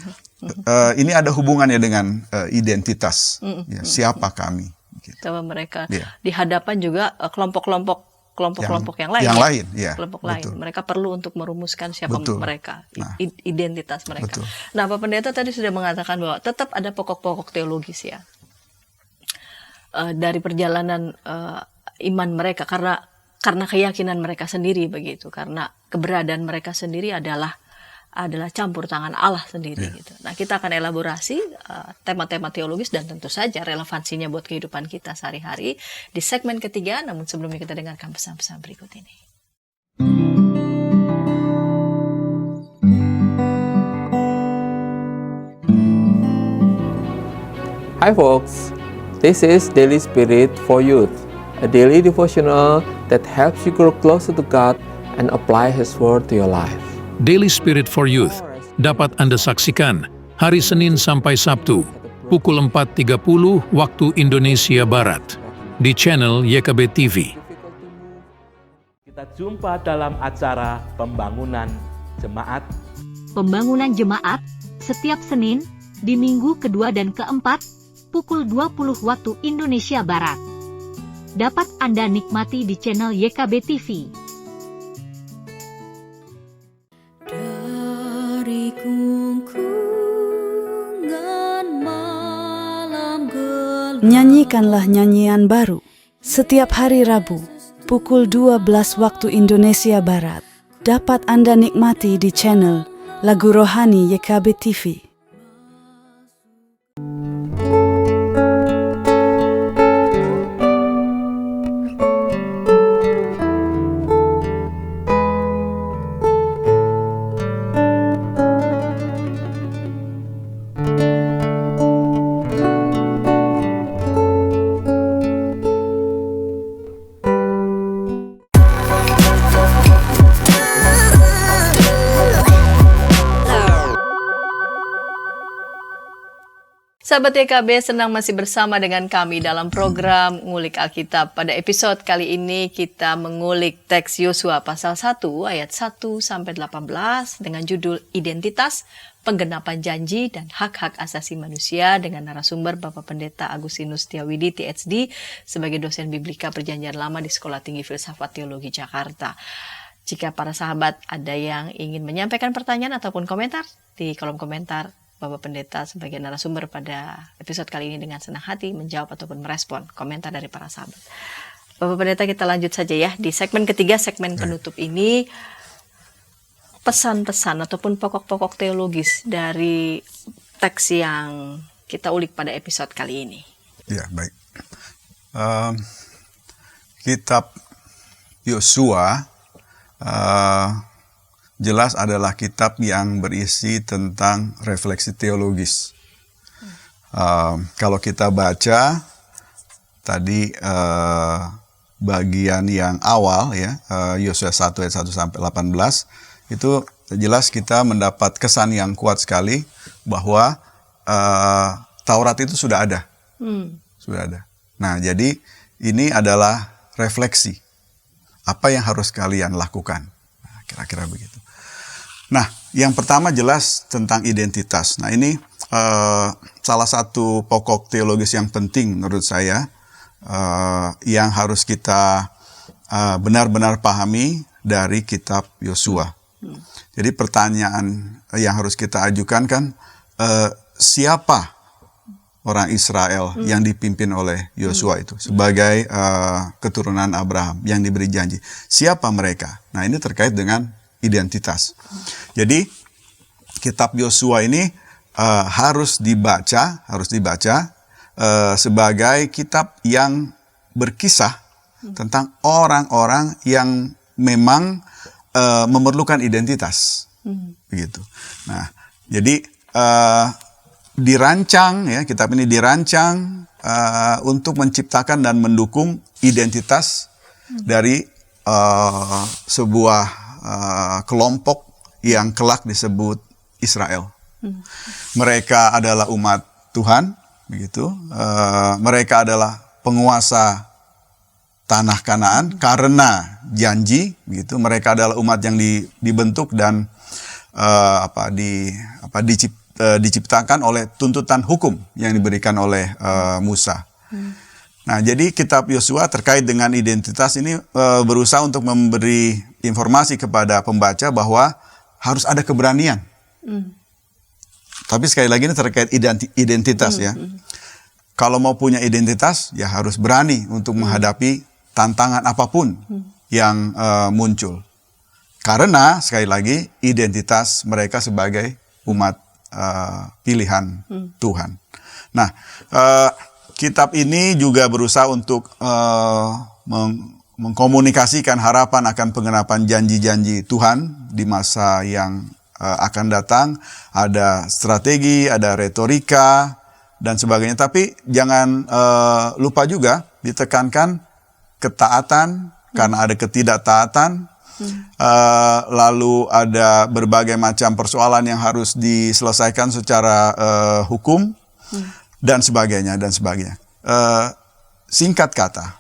ini ada hubungannya dengan identitas. Ya, siapa kami? Gitu. Bahwa mereka di hadapan juga kelompok-kelompok yang lain. Yang lain, ya. Kelompok Betul. lain. Mereka perlu untuk merumuskan siapa mereka, identitas mereka. Betul. Nah, Pak Pendeta tadi sudah mengatakan bahwa tetap ada pokok-pokok teologis ya. Dari perjalanan iman mereka karena keyakinan mereka sendiri begitu, karena keberadaan mereka sendiri adalah campur tangan Allah sendiri gitu. Nah, kita akan elaborasi tema-tema teologis dan tentu saja relevansinya buat kehidupan kita sehari-hari di segmen ketiga, namun sebelumnya kita dengarkan pesan-pesan berikut ini. Hi folks, this is Daily Spirit for Youth, a daily devotional that helps you grow closer to God and apply His Word to your life. Daily Spirit for Youth dapat Anda saksikan hari Senin sampai Sabtu pukul 4.30 waktu Indonesia Barat di channel YKB TV. Kita jumpa dalam acara pembangunan jemaat. Pembangunan jemaat setiap Senin di minggu kedua dan keempat pukul 20 waktu Indonesia Barat. Dapat Anda nikmati di channel YKB TV. Nyanyikanlah nyanyian baru setiap hari Rabu pukul 12 waktu Indonesia Barat. Dapat Anda nikmati di channel Lagu Rohani YKB TV. Sahabat YKB, senang masih bersama dengan kami dalam program Ngulik Alkitab. Pada episode kali ini kita mengulik teks Yosua pasal 1 ayat 1 sampai 18 dengan judul Identitas, Penggenapan Janji dan Hak-hak Asasi Manusia dengan narasumber Bapak Pendeta Agustinus Setiawidi THD sebagai dosen Biblika Perjanjian Lama di Sekolah Tinggi Filsafat Teologi Jakarta. Jika para sahabat ada yang ingin menyampaikan pertanyaan ataupun komentar di kolom komentar, Bapak Pendeta sebagai narasumber pada episode kali ini dengan senang hati menjawab ataupun merespon komentar dari para sahabat. Bapak Pendeta, kita lanjut saja ya. Di segmen ketiga, segmen penutup ini, pesan-pesan ataupun pokok-pokok teologis dari teks yang kita ulik pada episode kali ini. Ya, baik. Kitab Yosua jelas adalah kitab yang berisi tentang refleksi teologis. Kalau kita baca tadi bagian yang awal ya, Yosua 1 ayat 1 sampai 18, itu jelas kita mendapat kesan yang kuat sekali bahwa Taurat itu sudah ada. Sudah ada. Nah, jadi ini adalah refleksi. Apa yang harus kalian lakukan? Nah, kira-kira begitu. Nah, yang pertama jelas tentang identitas. Nah, ini salah satu pokok teologis yang penting menurut saya, yang harus kita benar-benar pahami dari kitab Yosua. Jadi pertanyaan yang harus kita ajukan kan, siapa orang Israel yang dipimpin oleh Yosua itu sebagai keturunan Abraham yang diberi janji? Siapa mereka? Nah, ini terkait dengan identitas. Jadi kitab Yosua ini harus dibaca sebagai kitab yang berkisah tentang orang-orang yang memang memerlukan identitas, begitu. Nah, jadi dirancang, ya, kitab ini dirancang untuk menciptakan dan mendukung identitas dari sebuah kelompok yang kelak disebut Israel. Mereka adalah umat Tuhan, begitu. Mereka adalah penguasa tanah Kanaan karena janji, begitu. Mereka adalah umat yang dibentuk dan diciptakan oleh tuntutan hukum yang diberikan oleh Musa. Nah, jadi kitab Yosua terkait dengan identitas ini berusaha untuk memberi informasi kepada pembaca bahwa harus ada keberanian. Tapi sekali lagi ini terkait identitas, ya. Kalau mau punya identitas, ya harus berani untuk menghadapi tantangan apapun yang muncul. Karena sekali lagi identitas mereka sebagai umat pilihan Tuhan. Nah, kitab ini juga berusaha untuk mengkomunikasikan harapan akan pengenapan janji-janji Tuhan di masa yang akan datang. Ada strategi, ada retorika, dan sebagainya. Tapi jangan lupa juga ditekankan ketaatan, karena ada ketidaktaatan. Lalu ada berbagai macam persoalan yang harus diselesaikan secara hukum, dan sebagainya, dan sebagainya. Singkat kata,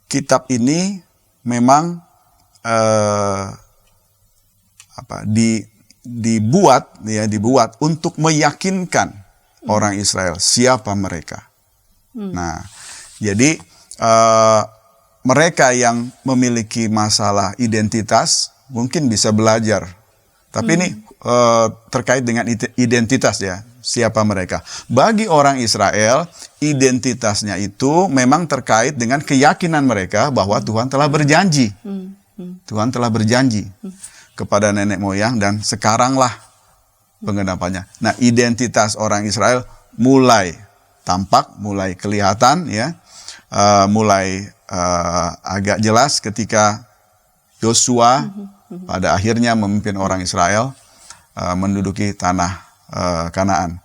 kitab ini memang dibuat untuk meyakinkan orang Israel siapa mereka. Nah, jadi mereka yang memiliki masalah identitas mungkin bisa belajar, tapi ini terkait dengan identitas, ya, siapa mereka. Bagi orang Israel, identitasnya itu memang terkait dengan keyakinan mereka bahwa Tuhan telah berjanji. Tuhan telah berjanji kepada nenek moyang, dan sekaranglah pengenapannya. Nah, identitas orang Israel mulai tampak, mulai kelihatan, ya, mulai agak jelas ketika Yosua pada akhirnya memimpin orang Israel menduduki tanah Kanaan.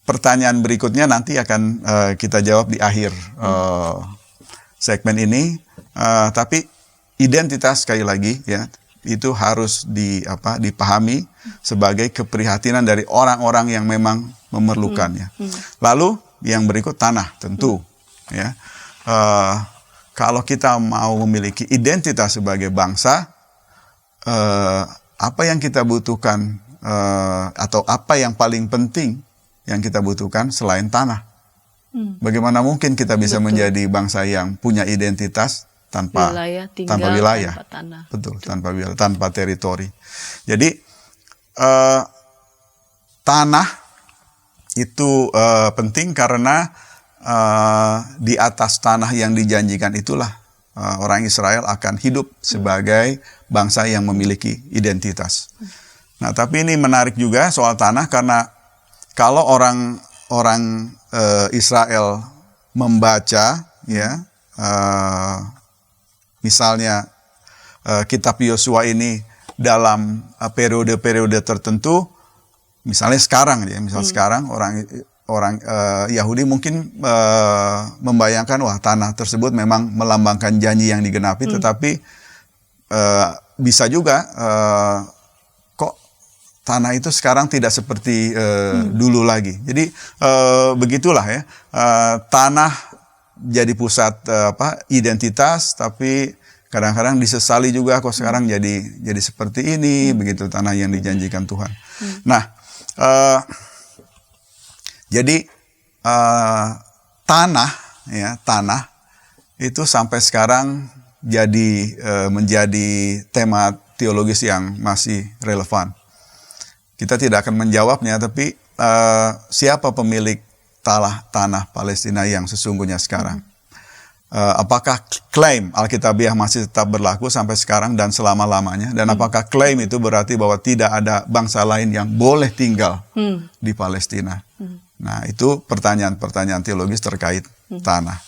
Pertanyaan berikutnya nanti akan kita jawab di akhir segmen ini. Tapi identitas, sekali lagi, ya, itu harus dipahami sebagai keprihatinan dari orang-orang yang memang memerlukannya. Lalu yang berikut, tanah, tentu, ya. Kalau kita mau memiliki identitas sebagai bangsa, apa yang kita butuhkan, atau apa yang paling penting yang kita butuhkan selain tanah? Bagaimana mungkin kita bisa menjadi bangsa yang punya identitas tanpa wilayah, tanpa tanah. Betul, tanpa wilayah, tanpa teritori. Jadi tanah itu penting karena di atas tanah yang dijanjikan itulah orang Israel akan hidup sebagai bangsa yang memiliki identitas. Nah, tapi ini menarik juga soal tanah, karena kalau orang Israel membaca, ya, misalnya kitab Yosua ini dalam periode-periode tertentu, misalnya sekarang, ya, sekarang orang Yahudi mungkin membayangkan, wah, tanah tersebut memang melambangkan janji yang digenapi, tetapi bisa juga kok tanah itu sekarang tidak seperti dulu lagi. Jadi begitulah, ya, tanah jadi pusat identitas, tapi kadang-kadang disesali juga kok sekarang jadi seperti ini, begitu tanah yang dijanjikan Tuhan. Nah, jadi tanah, ya, tanah itu sampai sekarang menjadi tema teologis yang masih relevan. Kita tidak akan menjawabnya, tapi siapa pemilik tanah Palestina yang sesungguhnya sekarang? Apakah klaim Alkitabiah masih tetap berlaku sampai sekarang dan selama-lamanya? Dan apakah klaim itu berarti bahwa tidak ada bangsa lain yang boleh tinggal di Palestina? Nah, itu pertanyaan-pertanyaan teologis terkait tanah.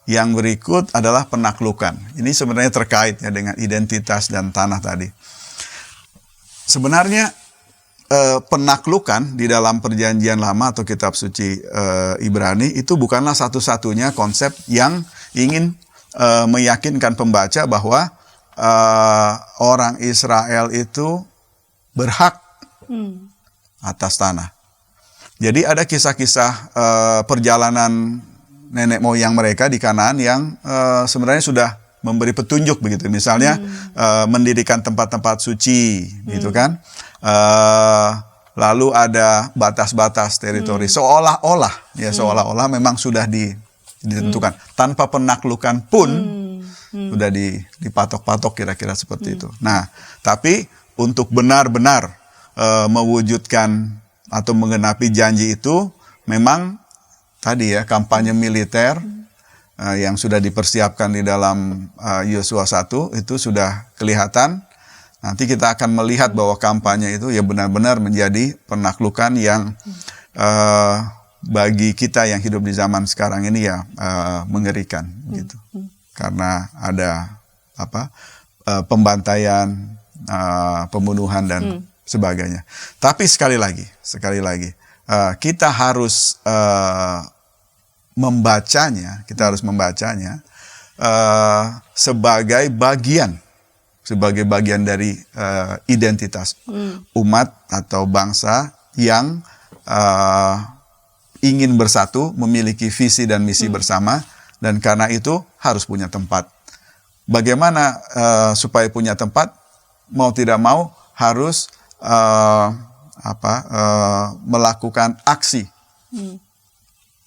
Yang berikut adalah penaklukan. Ini sebenarnya terkait ya dengan identitas dan tanah tadi. Sebenarnya penaklukan di dalam Perjanjian Lama atau kitab suci Ibrani itu bukanlah satu-satunya konsep yang ingin meyakinkan pembaca bahwa orang Israel itu berhak atas tanah. Jadi ada kisah-kisah perjalanan nenek moyang mereka di Kanaan yang sebenarnya sudah memberi petunjuk begitu. Misalnya mendirikan tempat-tempat suci, gitu kan. Lalu ada batas-batas teritori seolah-olah memang sudah ditentukan tanpa penaklukan pun sudah dipatok-patok kira-kira seperti itu. Nah, tapi untuk benar-benar mewujudkan atau menggenapi janji itu memang tadi ya kampanye militer yang sudah dipersiapkan di dalam Yosua 1 itu sudah kelihatan. Nanti kita akan melihat bahwa kampanye itu ya benar-benar menjadi penaklukan yang bagi kita yang hidup di zaman sekarang ini ya mengerikan gitu. Karena ada pembantaian, pembunuhan dan sebagainya. Tapi sekali lagi kita harus membacanya sebagai bagian dari identitas umat atau bangsa yang ingin bersatu, memiliki visi dan misi bersama, dan karena itu harus punya tempat. Bagaimana supaya punya tempat? Mau tidak mau harus melakukan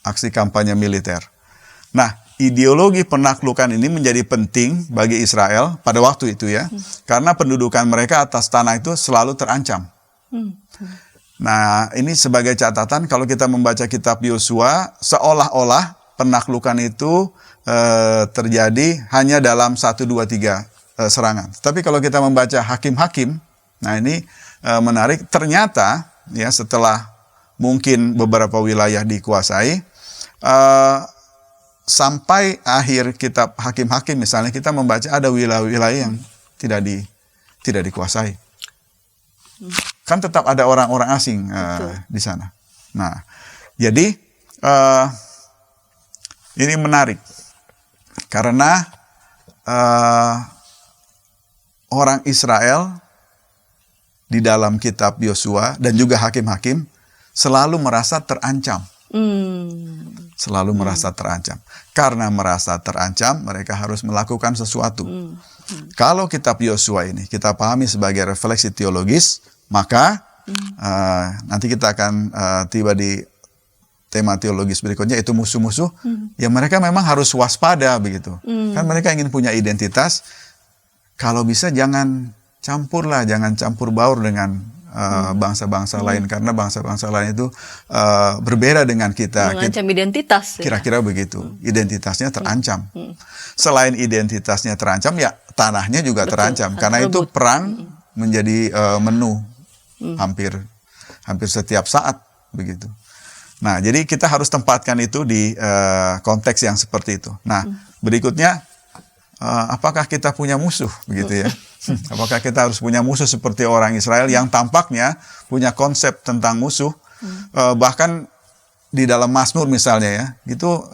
aksi kampanye militer. Nah, ideologi penaklukan ini menjadi penting bagi Israel pada waktu itu ya, karena pendudukan mereka atas tanah itu selalu terancam. Nah, ini sebagai catatan kalau kita membaca kitab Yosua, seolah-olah penaklukan itu terjadi hanya dalam 1, 2, 3 serangan. Tapi kalau kita membaca Hakim-Hakim, nah ini menarik, ternyata ya setelah mungkin beberapa wilayah dikuasai, sampai akhir kitab Hakim-Hakim misalnya kita membaca ada wilayah-wilayah yang tidak dikuasai. Kan tetap ada orang-orang asing di sana. Nah, jadi ini menarik karena orang Israel di dalam kitab Yosua dan juga Hakim-Hakim selalu merasa terancam. Selalu merasa terancam. Karena merasa terancam, mereka harus melakukan sesuatu. Kalau kitab Yosua ini kita pahami sebagai refleksi teologis, maka nanti kita akan tiba di tema teologis berikutnya, itu musuh-musuh. Ya mereka memang harus waspada begitu. Kan mereka ingin punya identitas. Kalau bisa jangan campur baur dengan bangsa-bangsa lain, karena bangsa-bangsa lain itu berbeda dengan kita. Mengancam identitas. Kira-kira begitu. Identitasnya terancam. Selain identitasnya terancam, ya tanahnya juga terancam. Karena itu perang menjadi menu hampir setiap saat begitu. Nah, jadi kita harus tempatkan itu di konteks yang seperti itu. Nah, berikutnya apakah kita punya musuh begitu ya? Apakah kita harus punya musuh seperti orang Israel yang tampaknya punya konsep tentang musuh? Bahkan di dalam Mazmur misalnya ya, gitu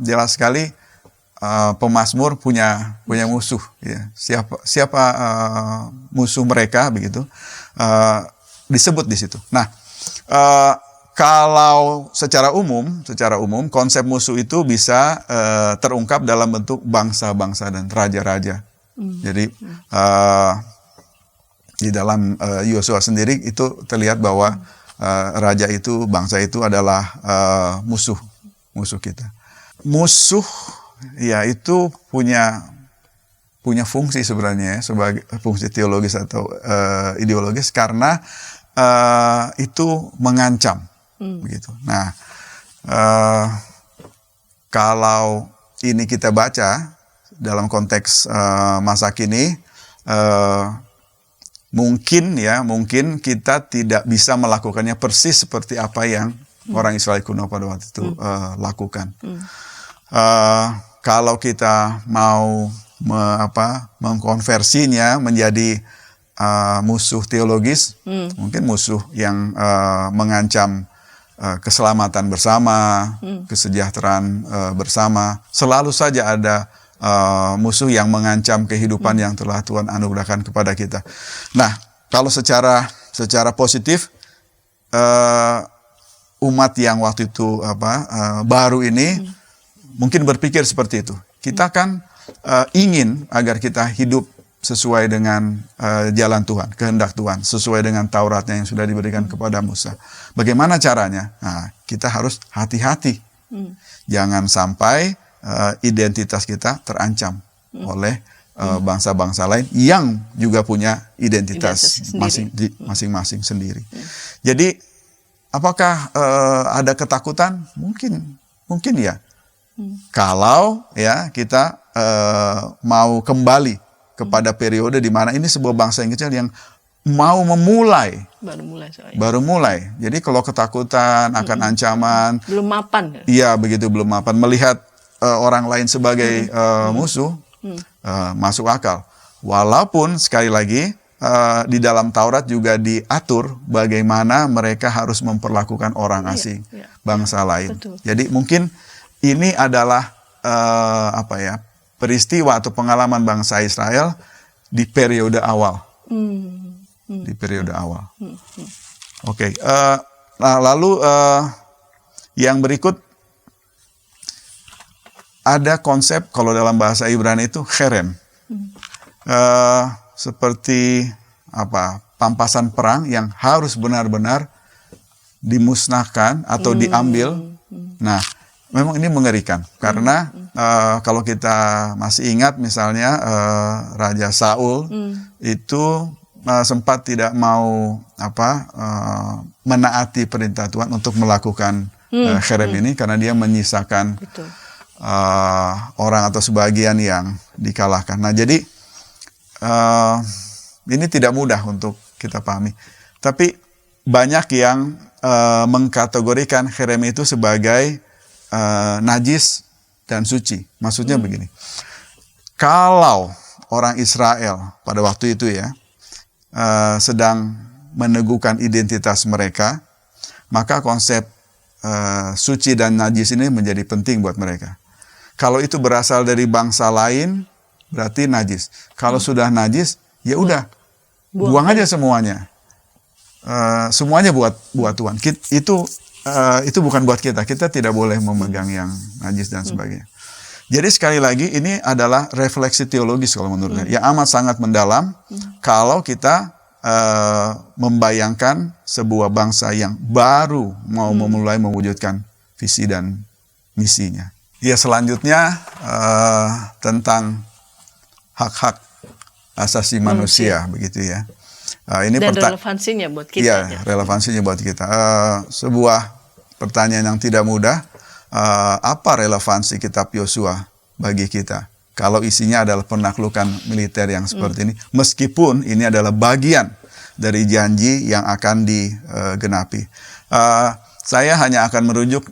jelas sekali pemazmur punya musuh. Ya. Siapa musuh mereka begitu disebut di situ. Nah, kalau secara umum konsep musuh itu bisa terungkap dalam bentuk bangsa-bangsa dan raja-raja. Jadi di dalam Yosua sendiri itu terlihat bahwa raja itu, bangsa itu adalah musuh kita. Musuh ya itu punya fungsi sebenarnya ya, sebagai fungsi teologis atau ideologis, karena itu mengancam begitu. Nah, kalau ini kita baca dalam konteks masa kini, mungkin kita tidak bisa melakukannya persis seperti apa yang orang Israel kuno pada waktu itu lakukan. Kalau kita mau mengkonversinya menjadi musuh teologis, mungkin musuh yang mengancam keselamatan bersama, kesejahteraan bersama. Selalu saja ada musuh yang mengancam kehidupan yang telah Tuhan anugerahkan kepada kita. Nah, kalau secara positif, umat yang waktu itu baru ini mungkin berpikir seperti itu. Kita kan ingin agar kita hidup sesuai dengan jalan Tuhan, kehendak Tuhan, sesuai dengan Tauratnya yang sudah diberikan kepada Musa. Bagaimana caranya? Nah, kita harus hati-hati. Jangan sampai identitas kita terancam oleh bangsa-bangsa lain yang juga punya identitas masing-masing sendiri. Jadi, apakah ada ketakutan? Mungkin ya. Kalau ya kita mau kembali kepada periode di mana ini sebuah bangsa yang kecil yang mau memulai. Baru mulai. Jadi kalau ketakutan akan ancaman. Belum mapan. Iya, begitu belum mapan. Melihat orang lain sebagai musuh, masuk akal. Walaupun sekali lagi di dalam Taurat juga diatur bagaimana mereka harus memperlakukan orang asing, bangsa lain. Betul. Jadi mungkin ini adalah peristiwa atau pengalaman bangsa Israel di periode awal. Di periode awal. Oke. Nah, lalu yang berikut ada konsep, kalau dalam bahasa Ibrani itu cherem. Seperti pampasan perang yang harus benar-benar dimusnahkan atau diambil. Nah, memang ini mengerikan karena kalau kita masih ingat misalnya Raja Saul itu sempat tidak mau menaati perintah Tuhan untuk melakukan cherem ini karena dia menyisakan orang atau sebagian yang dikalahkan. Nah, jadi ini tidak mudah untuk kita pahami. Tapi banyak yang mengkategorikan cherem itu sebagai najis dan suci. Maksudnya begini, kalau orang Israel pada waktu itu ya sedang meneguhkan identitas mereka, maka konsep suci dan najis ini menjadi penting buat mereka. Kalau itu berasal dari bangsa lain, berarti najis. Kalau sudah najis, ya udah, buang aja semuanya. Semuanya buat Tuhan. Itu bukan buat kita. Kita tidak boleh memegang yang najis dan sebagainya. Jadi sekali lagi ini adalah refleksi teologis kalau menurut saya, yang amat sangat mendalam. Kalau kita membayangkan sebuah bangsa yang baru mau memulai mewujudkan visi dan misinya. Ya, selanjutnya tentang hak-hak asasi manusia begitu ya. Ini dan relevansinya buat kita. Iya, relevansinya buat kita. Sebuah pertanyaan yang tidak mudah. Apa relevansi kitab Yosua bagi kita? Kalau isinya adalah penaklukan militer yang seperti ini, meskipun ini adalah bagian dari janji yang akan digenapi. Saya hanya akan merujuk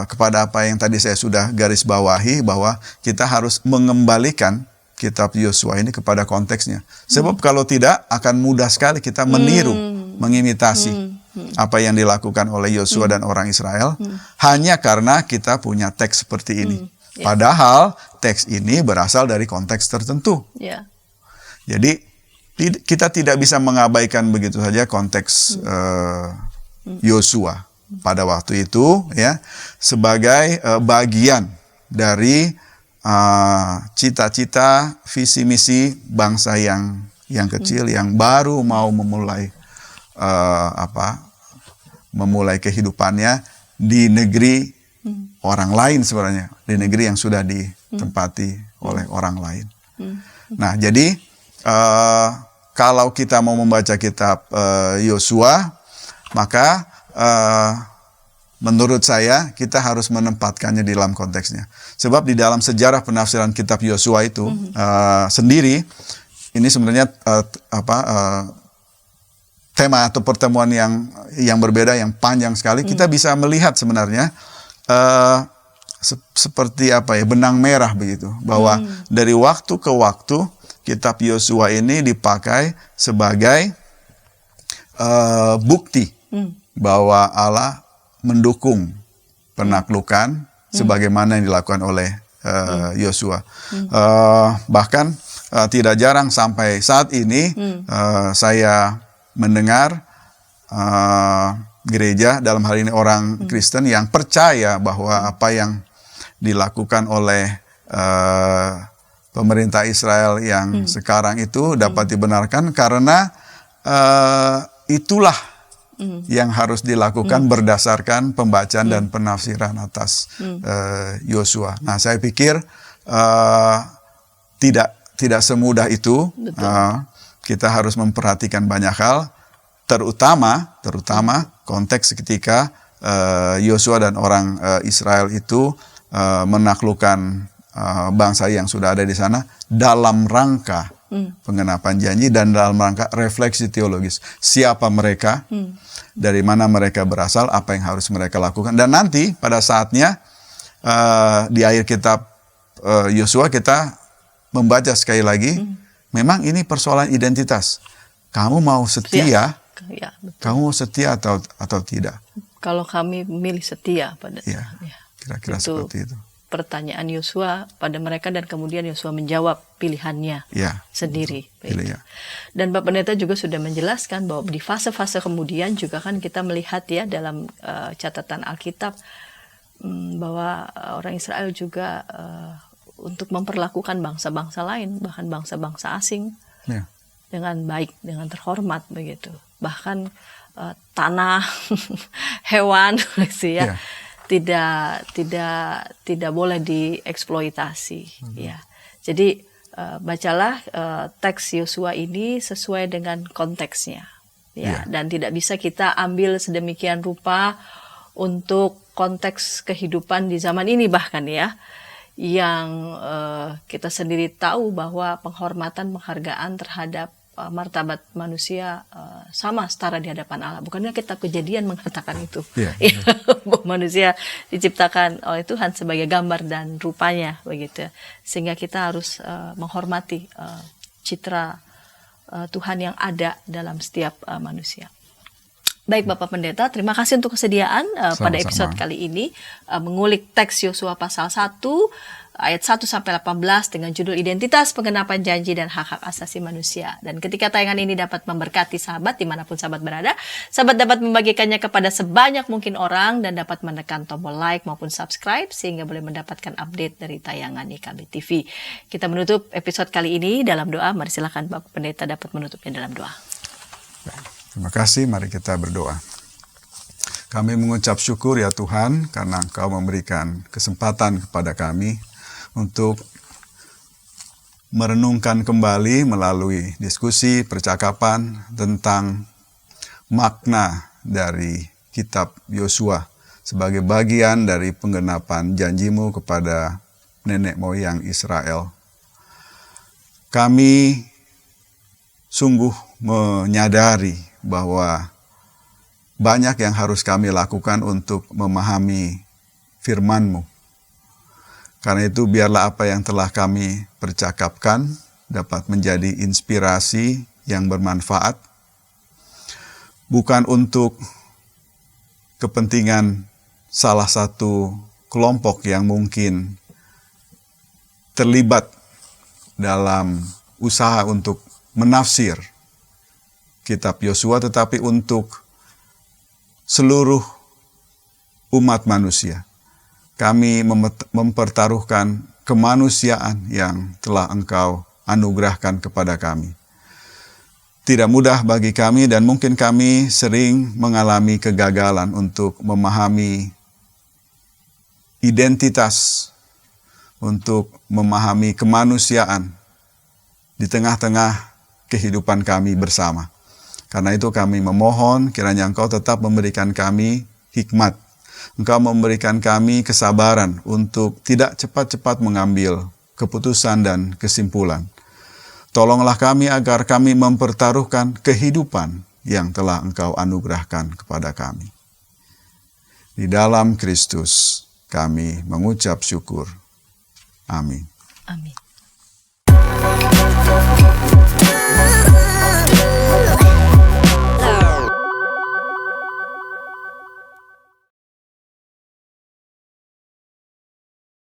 kepada apa yang tadi saya sudah garis bawahi, bahwa kita harus mengembalikan kitab Yosua ini kepada konteksnya. Sebab kalau tidak, akan mudah sekali kita meniru, mengimitasi apa yang dilakukan oleh Yosua dan orang Israel, hanya karena kita punya teks seperti ini. Padahal teks ini berasal dari konteks tertentu. Jadi kita tidak bisa mengabaikan begitu saja konteks Yosua pada waktu itu ya, sebagai bagian dari cita-cita, visi misi bangsa yang kecil yang baru mau memulai memulai kehidupannya di negeri orang lain sebenarnya di negeri yang sudah ditempati oleh orang lain. Nah, jadi kalau kita mau membaca kitab Yosua, maka menurut saya kita harus menempatkannya di dalam konteksnya. Sebab di dalam sejarah penafsiran kitab Yosua itu sendiri, ini sebenarnya tema atau pertemuan yang berbeda, yang panjang sekali. Kita bisa melihat sebenarnya seperti benang merah begitu, bahwa dari waktu ke waktu kitab Yosua ini dipakai sebagai bukti bahwa Allah mendukung penaklukan sebagaimana yang dilakukan oleh Yosua. Bahkan tidak jarang sampai saat ini saya mendengar gereja, dalam hal ini orang Kristen yang percaya bahwa apa yang dilakukan oleh pemerintah Israel yang sekarang itu dapat dibenarkan karena itulah yang harus dilakukan berdasarkan pembacaan dan penafsiran atas Yosua. Nah, saya pikir tidak semudah itu. Kita harus memperhatikan banyak hal, terutama konteks ketika Yosua dan orang Israel itu menaklukkan bangsa yang sudah ada di sana dalam rangka pengenapan janji dan dalam rangka refleksi teologis. Siapa mereka, dari mana mereka berasal, apa yang harus mereka lakukan. Dan nanti pada saatnya di akhir kitab Yosua kita membaca sekali lagi, memang ini persoalan identitas. Kamu mau setia? Ya, betul. Kamu mau setia atau tidak? Kalau kami milih setia pada kira-kira seperti itu. Pertanyaan Yosua pada mereka, dan kemudian Yosua menjawab pilihannya sendiri. Dan Bapak Pendeta juga sudah menjelaskan bahwa di fase-fase kemudian juga kan kita melihat ya dalam catatan Alkitab bahwa orang Israel juga untuk memperlakukan bangsa-bangsa lain, bahkan bangsa-bangsa asing dengan baik, dengan terhormat begitu. Bahkan tanah, hewan, gitu ya. Tidak boleh dieksploitasi, ya. Jadi bacalah teks Yosua ini sesuai dengan konteksnya, ya. Dan tidak bisa kita ambil sedemikian rupa untuk konteks kehidupan di zaman ini bahkan ya, yang kita sendiri tahu bahwa penghormatan, penghargaan terhadap martabat manusia sama setara di hadapan Allah. Bukankah kitab Kejadian mengatakan itu? Bahwa manusia diciptakan oleh Tuhan sebagai gambar dan rupanya, begitu. Sehingga kita harus menghormati citra Tuhan yang ada dalam setiap manusia. Baik Bapak Pendeta, terima kasih untuk kesediaan pada episode kali ini mengulik teks Yosua pasal 1 ayat 1 sampai 18 dengan judul Identitas, Pengenapan Janji dan Hak-hak Asasi Manusia. Dan ketika tayangan ini dapat memberkati sahabat dimanapun sahabat berada, sahabat dapat membagikannya kepada sebanyak mungkin orang dan dapat menekan tombol like maupun subscribe sehingga boleh mendapatkan update dari tayangan YKB TV. Kita menutup episode kali ini dalam doa. Mari silakan Bapak Pendeta dapat menutupnya dalam doa. Terima kasih, mari kita berdoa. Kami mengucap syukur ya Tuhan karena Engkau memberikan kesempatan kepada kami untuk merenungkan kembali melalui diskusi, percakapan tentang makna dari kitab Yosua sebagai bagian dari penggenapan janji-Mu kepada nenek moyang Israel. Kami sungguh menyadari bahwa banyak yang harus kami lakukan untuk memahami firman-Mu. Karena itu biarlah apa yang telah kami percakapkan dapat menjadi inspirasi yang bermanfaat, bukan untuk kepentingan salah satu kelompok yang mungkin terlibat dalam usaha untuk menafsir kitab Yosua, tetapi untuk seluruh umat manusia. Kami mempertaruhkan kemanusiaan yang telah Engkau anugerahkan kepada kami. Tidak mudah bagi kami dan mungkin kami sering mengalami kegagalan untuk memahami identitas, untuk memahami kemanusiaan di tengah-tengah kehidupan kami bersama. Karena itu kami memohon kiranya Engkau tetap memberikan kami hikmat. Engkau memberikan kami kesabaran untuk tidak cepat-cepat mengambil keputusan dan kesimpulan. Tolonglah kami agar kami mempertaruhkan kehidupan yang telah Engkau anugerahkan kepada kami. Di dalam Kristus kami mengucap syukur. Amin. Amin.